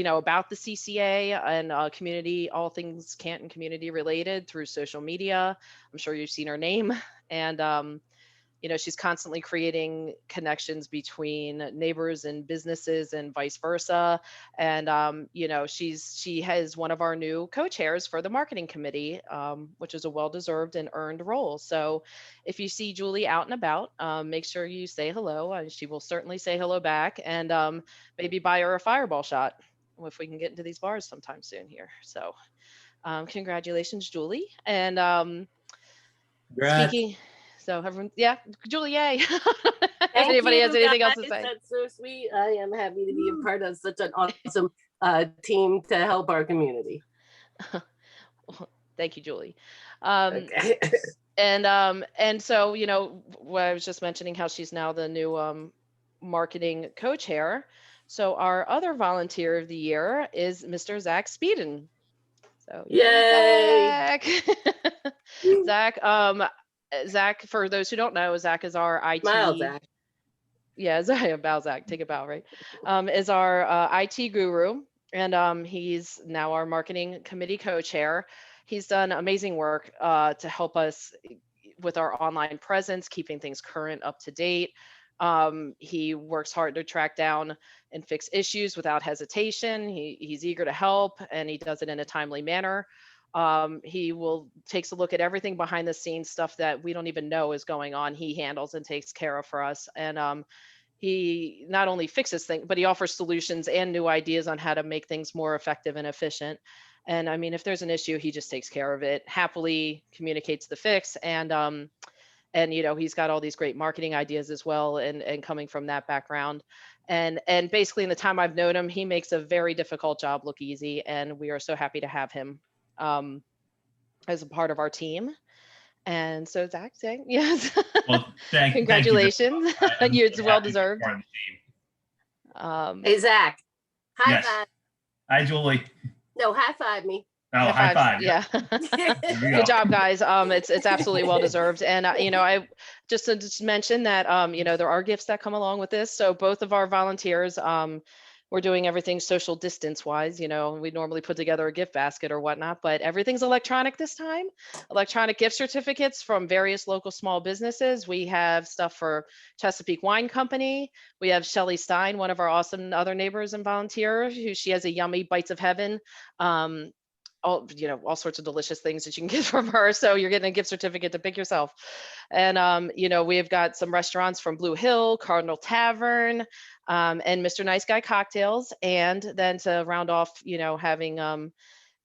about the CCA and community, all things Canton community related through social media. I'm sure you've seen her name. And she's constantly creating connections between neighbors and businesses and vice versa. And she has one of our new co-chairs for the marketing committee, which is a well-deserved and earned role. So if you see Julie out and about, make sure you say hello. She will certainly say hello back, and maybe buy her a fireball shot if we can get into these bars sometime soon here. So congratulations, Julie. And speaking. So everyone, yeah, Julie, yay. Anybody has anything else to say? That's so sweet. I am happy to be a part of such an awesome team to help our community. Thank you, Julie. Okay. And so, what I was just mentioning how she's now the new marketing co-chair. So our other Volunteer of the Year is Mr. Zach Speeden. So yay! Zach. Zach, for those who don't know, Zach is our IT. Smile, Zach. Yeah, bow, Zach. Take a bow, right? Is our IT guru, and he's now our marketing committee co-chair. He's done amazing work to help us with our online presence, keeping things current, up to date. He works hard to track down and fix issues without hesitation. He's eager to help, and he does it in a timely manner. He takes a look at everything behind the scenes, stuff that we don't even know is going on. He handles and takes care of for us. And he not only fixes things, but he offers solutions and new ideas on how to make things more effective and efficient. And I mean, if there's an issue, he just takes care of it, happily communicates the fix. And he's got all these great marketing ideas as well. And coming from that background, and basically in the time I've known him, he makes a very difficult job look easy. And we are so happy to have him as a part of our team. And so Zach, saying yes, Well, thank you. congratulations. I'm It's so well happy to be deserved. part of the team. Hey, Zach. High Yes. five. Hi, Julie. No, high five me. Oh, high five. Yeah. There we go. Good job, guys. It's absolutely well deserved. And I just to just mention that there are gifts that come along with this. So both of our volunteers, we're doing everything social distance wise. We normally put together a gift basket or whatnot, but everything's electronic this time. Electronic gift certificates from various local small businesses. We have stuff for Chesapeake Wine Company. We have Shelly Stein, one of our awesome other neighbors and volunteers, who she has a Yummy Bites of Heaven. All sorts of delicious things that you can get from her. So you're getting a gift certificate to pick yourself. And, we've got some restaurants from Blue Hill, Cardinal Tavern, and Mr. Nice Guy Cocktails. And then to round off, having,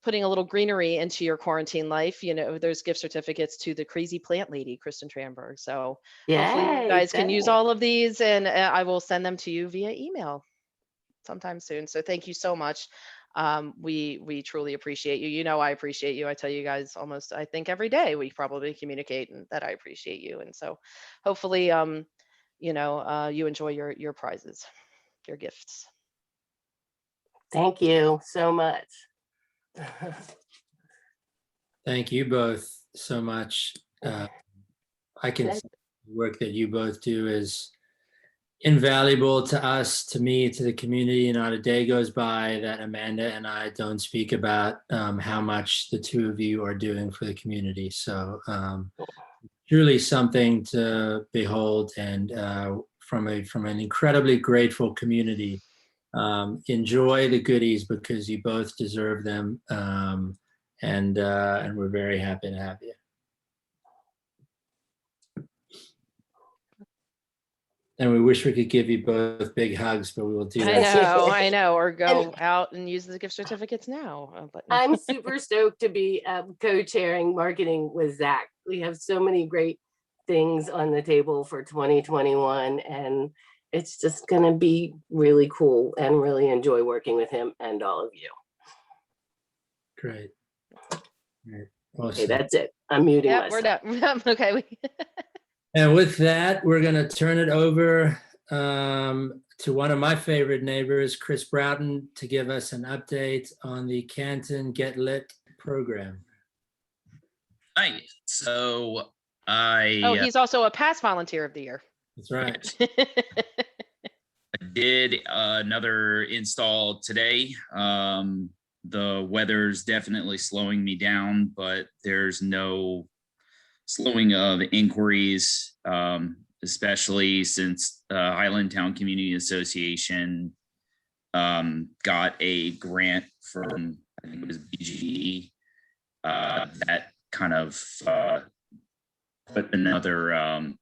putting a little greenery into your quarantine life, there's gift certificates to the Crazy Plant Lady, Kristen Tranberg. So hopefully you Yay, guys can use thanks. all of these, and I will send them to you via email sometime soon. So thank you so much. We truly appreciate you. I appreciate you. I tell you guys almost, I think every day we probably communicate and that I appreciate you. And so hopefully, you enjoy your prizes, your gifts. Thank you so much. Thank you both so much. I can say the work that you both do is invaluable to us, to me, to the community. Not a day goes by that Amanda and I don't speak about how much the two of you are doing for the community. So truly something to behold, and from an incredibly grateful community. Enjoy the goodies because you both deserve them, and we're very happy to have you. And we wish we could give you both big hugs, but we will do that. I know, or go out and use the gift certificates now. But I'm super stoked to be co-chairing marketing with Zach. We have so many great things on the table for 2021, and it's just going to be really cool, and really enjoy working with him and all of you. Great. Okay, Awesome. that's it. I'm muting yeah, myself. we're done. Okay. And with that, we're going to turn it over to one of my favorite neighbors, Chris Broughton, to give us an update on the Canton Get Lit program. Hi. So I he's also a past volunteer of the year. That's right. did another install today. The weather's definitely slowing me down, but there's no slowing of inquiries, especially since Highlandtown Community Association got a grant from, I think it was BGE, that kind of put another round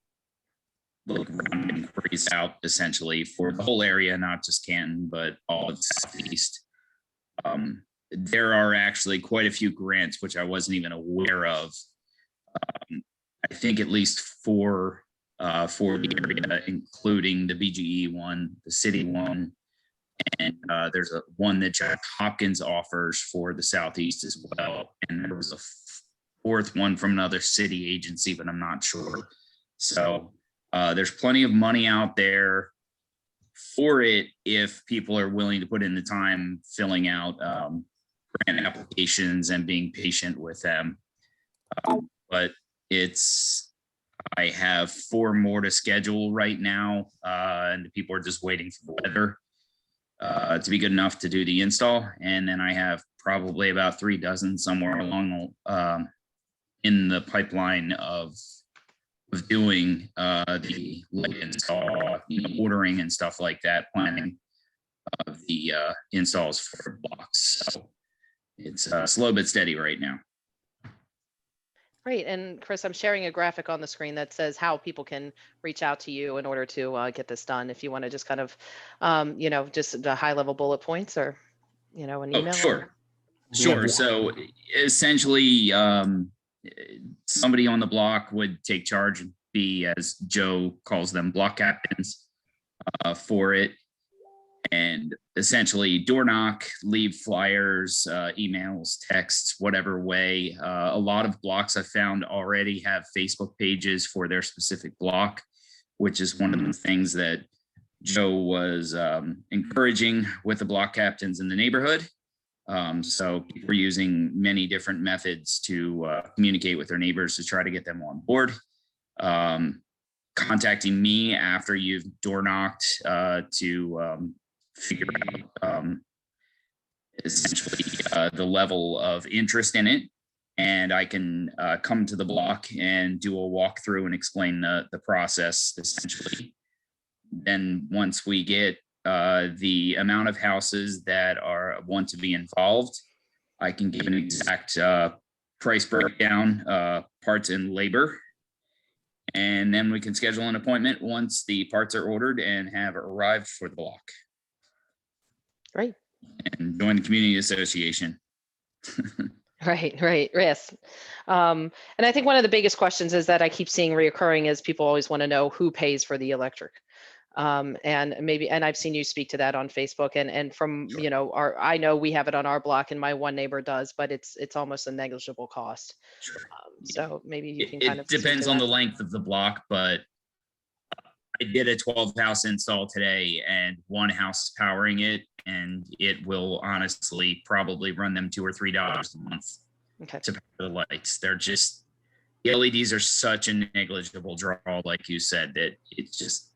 of inquiries out essentially for the whole area, not just Canton, but all of Southeast. There are actually quite a few grants which I wasn't even aware of. I think at least four for the area, including the BGE one, the city one, and there's one that Jack Hopkins offers for the Southeast as well. And there was a fourth one from another city agency, but I'm not sure. So there's plenty of money out there for it if people are willing to put in the time filling out grant applications and being patient with them. But I have 4 more to schedule right now, and the people are just waiting for the weather to be good enough to do the install. And then I have probably about 3 dozen somewhere along in the pipeline of doing the light install, ordering and stuff like that, planning of the installs for blocks. So it's slow but steady right now. Great. And Chris, I'm sharing a graphic on the screen that says how people can reach out to you in order to get this done. If you want to just kind of, just the high level bullet points or, an email. Oh, sure. Sure. So essentially, somebody on the block would take charge and be, as Joe calls them, block captains for it. and essentially door knock, leave flyers, emails, texts, whatever way. A lot of blocks I found already have Facebook pages for their specific block, which is one of the things that Joe was encouraging with the block captains in the neighborhood. So we're using many different methods to communicate with their neighbors to try to get them on board. Contacting me after you've door knocked to figure out essentially the level of interest in it. And I can come to the block and do a walkthrough and explain the process essentially. Then once we get the amount of houses that want to be involved, I can give an exact price breakdown, parts and labor. And then we can schedule an appointment once the parts are ordered and have arrived for the block. Great. And join the community association. Right, yes. And I think one of the biggest questions is that I keep seeing reoccurring is people always want to know who pays for the electric. And I've seen you speak to that on Facebook and from, I know we have it on our block and my one neighbor does, but it's almost a negligible cost. So maybe you can kind of. It depends on the length of the block, but I did a 12 house install today and one house is powering it, and it will honestly probably run them $2 or $3 a month to power the lights. They're just, the LEDs are such a negligible draw, like you said, that it's just,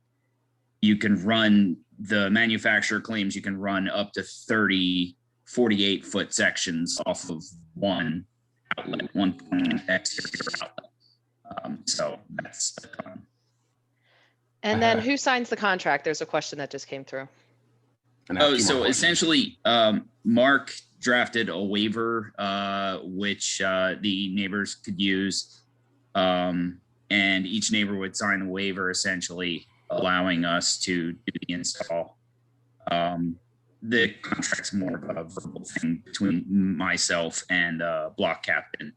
you can run, the manufacturer claims you can run up to 30 48-foot sections off of one outlet, one exterior outlet. So that's and then who signs the contract? There's a question that just came through. Oh, so essentially, Mark drafted a waiver, which the neighbors could use, and each neighbor would sign the waiver, essentially allowing us to do the install. The contract's more of a verbal thing between myself and block captain,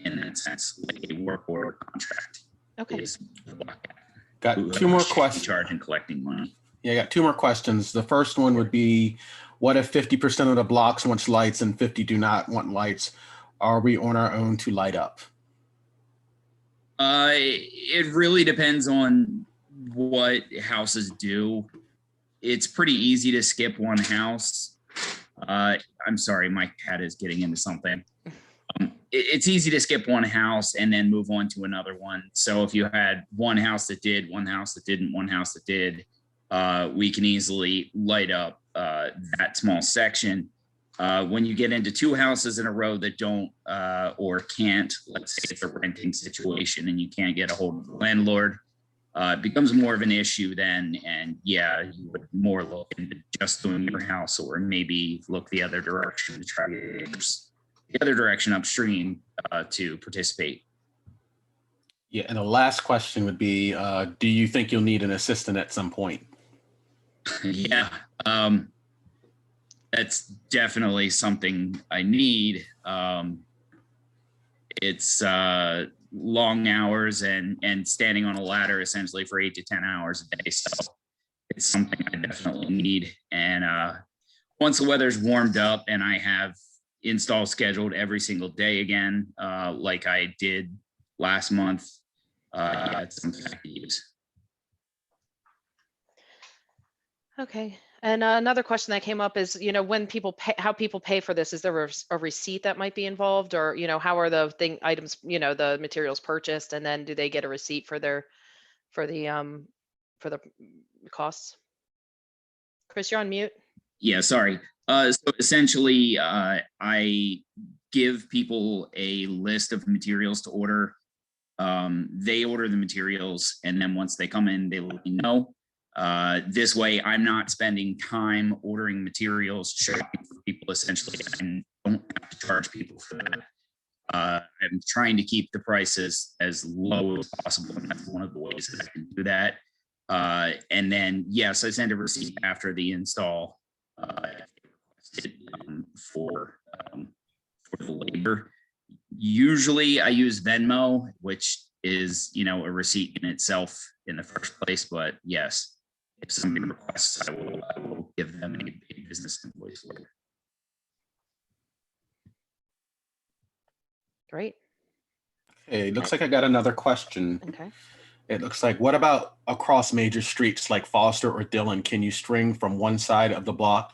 in that sense, like a work order contract. Okay. Is the block captain. Got two more questions. Charge and collecting money. Yeah, I got two more questions. The first one would be, what if 50% of the blocks want lights and 50 do not want lights? Are we on our own to light up? It really depends on what houses do. It's pretty easy to skip one house. I'm sorry, my cat is getting into something. It's easy to skip one house and then move on to another one. So if you had one house that did, one house that didn't, one house that did, we can easily light up that small section. When you get into two houses in a row that don't or can't, let's say it's a renting situation and you can't get a hold of the landlord, it becomes more of an issue then. And yeah, you would more look into just doing your house, or maybe look the other direction to try to get the other direction upstream to participate. Yeah, and the last question would be, do you think you'll need an assistant at some point? Yeah, that's definitely something I need. It's long hours and standing on a ladder essentially for 8 to 10 hours a day. So it's something I definitely need. And once the weather's warmed up and I have installs scheduled every single day again, like I did last month, yeah, it's something I can use. Okay. And another question that came up is, when people pay, how people pay for this, is there a receipt that might be involved, or, how are the items, the materials purchased, and then do they get a receipt for the costs? Chris, you're on mute. Yeah, sorry. So essentially, I give people a list of materials to order. They order the materials, and then once they come in, they let me know. This way, I'm not spending time ordering materials, shopping for people, essentially. I don't have to charge people for that. I'm trying to keep the prices as low as possible, and that's one of the ways that I can do that. And then, yes, I send a receipt after the install for the labor. Usually, I use Venmo, which is, a receipt in itself in the first place, but yes. if somebody requests, I will give them a business invoice. Great. Hey, looks like I got another question. Okay. It looks like, what about across major streets like Foster or Dillon? Can you string from one side of the block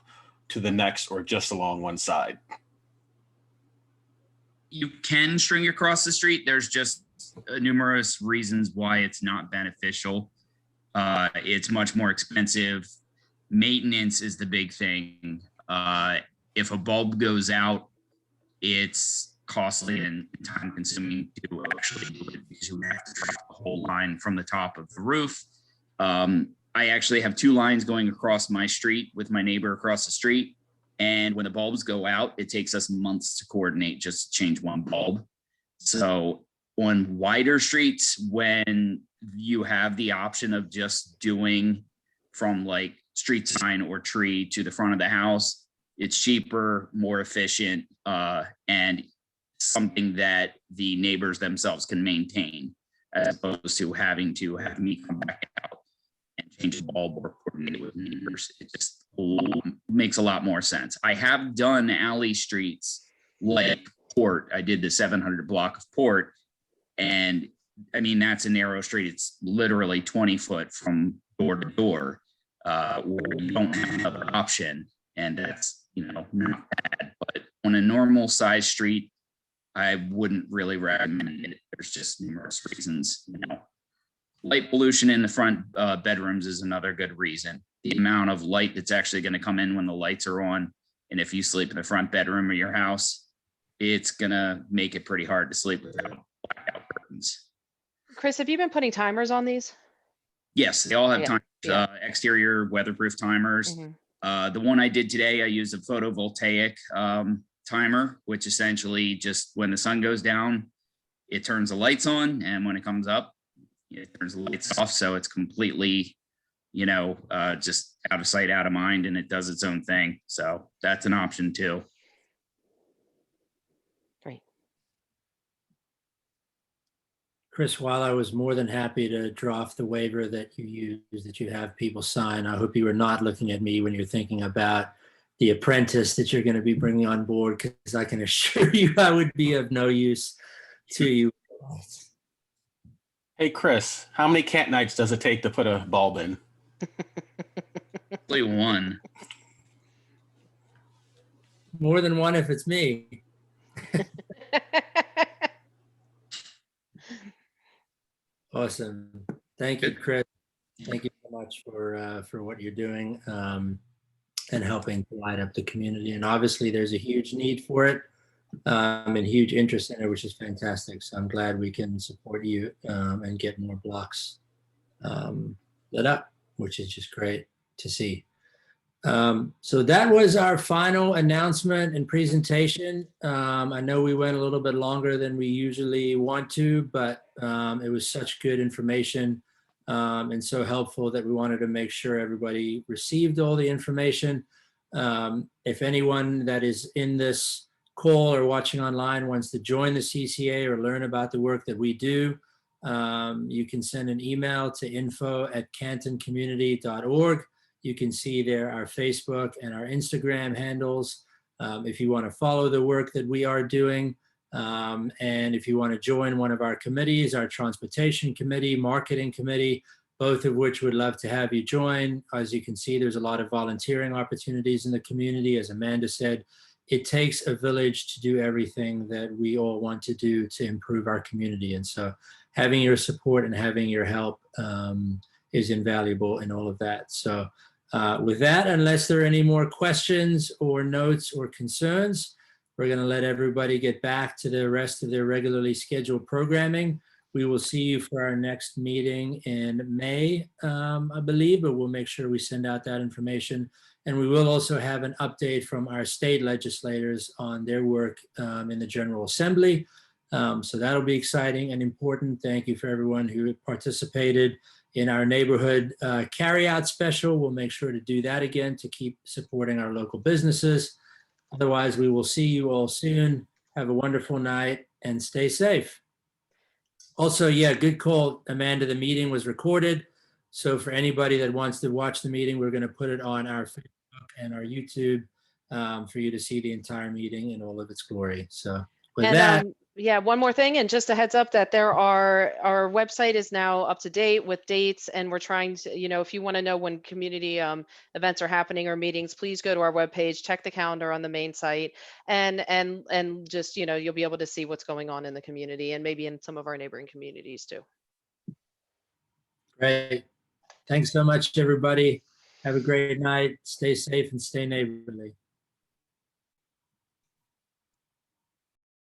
to the next or just along one side? You can string across the street. There's just numerous reasons why it's not beneficial. It's much more expensive. Maintenance is the big thing. If a bulb goes out, it's costly and time consuming to actually do it because you have to drop the whole line from the top of the roof. I actually have 2 lines going across my street with my neighbor across the street. And when the bulbs go out, it takes us months to coordinate just to change one bulb. So on wider streets, when you have the option of just doing from like street sign or tree to the front of the house, it's cheaper, more efficient, and something that the neighbors themselves can maintain, as opposed to having to have me come back out and change the bulb or coordinate with neighbors. It just makes a lot more sense. I have done alley streets like Port. I did the 700 block of Port, and I mean, that's a narrow street. It's literally 20 foot from door to door, where you don't have another option, and that's, you know, not bad. But on a normal size street, I wouldn't really recommend it. There's just numerous reasons. You know, light pollution in the front bedrooms is another good reason. The amount of light that's actually going to come in when the lights are on, and if you sleep in the front bedroom of your house, it's going to make it pretty hard to sleep without blackout curtains. Chris, have you been putting timers on these? Yes, they all have Yeah, timers, yeah. Exterior weatherproof timers. The one I did today, I used a photovoltaic timer, which essentially just when the sun goes down, it turns the lights on, and when it comes up, it turns the lights off. So it's completely, you know, just out of sight, out of mind, and it does its own thing. So that's an option too. Great. Chris, while I was more than happy to draw off the waiver that you use, that you have people sign, I hope you were not looking at me when you're thinking about the apprentice that you're going to be bringing on board, because I can assure you I would be of no use to you. Hey, Chris, how many cat nights does it take to put a bulb in? Only one. More than one if it's me. Awesome. Thank you, Chris. Thank you so much for what you're doing and helping to light up the community. And obviously there's a huge need for it and huge interest in it, which is fantastic. So I'm glad we can support you and get more blocks lit up, which is just great to see. So that was our final announcement and presentation. I know we went a little bit longer than we usually want to, but it was such good information and so helpful that we wanted to make sure everybody received all the information. If anyone that is in this call or watching online wants to join the CCA or learn about the work that we do, you can send an email to info@cantoncommunity.org. You can see there our Facebook and our Instagram handles. If you want to follow the work that we are doing, and if you want to join one of our committees, our Transportation Committee, Marketing Committee, both of which would love to have you join. As you can see, there's a lot of volunteering opportunities in the community. As Amanda said, it takes a village to do everything that we all want to do to improve our community. And so having your support and having your help is invaluable in all of that. So with that, unless there are any more questions or notes or concerns, we're going to let everybody get back to the rest of their regularly scheduled programming. We will see you for our next meeting in May, I believe, but we'll make sure we send out that information. And we will also have an update from our state legislators on their work in the General Assembly. So that'll be exciting and important. Thank you for everyone who participated in our neighborhood carryout special. We'll make sure to do that again to keep supporting our local businesses. Otherwise, we will see you all soon. Have a wonderful night and stay safe. Also, yeah, good call, Amanda. The meeting was recorded, So for anybody that wants to watch the meeting, we're going to put it on our Facebook and our YouTube for you to see the entire meeting in all of its glory. So with And that, yeah, one more thing, and just a heads up that our website is now up to date with dates, and we're trying to, if you want to know when community events are happening or meetings, please go to our webpage, check the calendar on the main site, and just, you'll be able to see what's going on in the community and maybe in some of our neighboring communities too. great. Thanks so much, everybody. Have a great night. Stay safe and stay neighborly.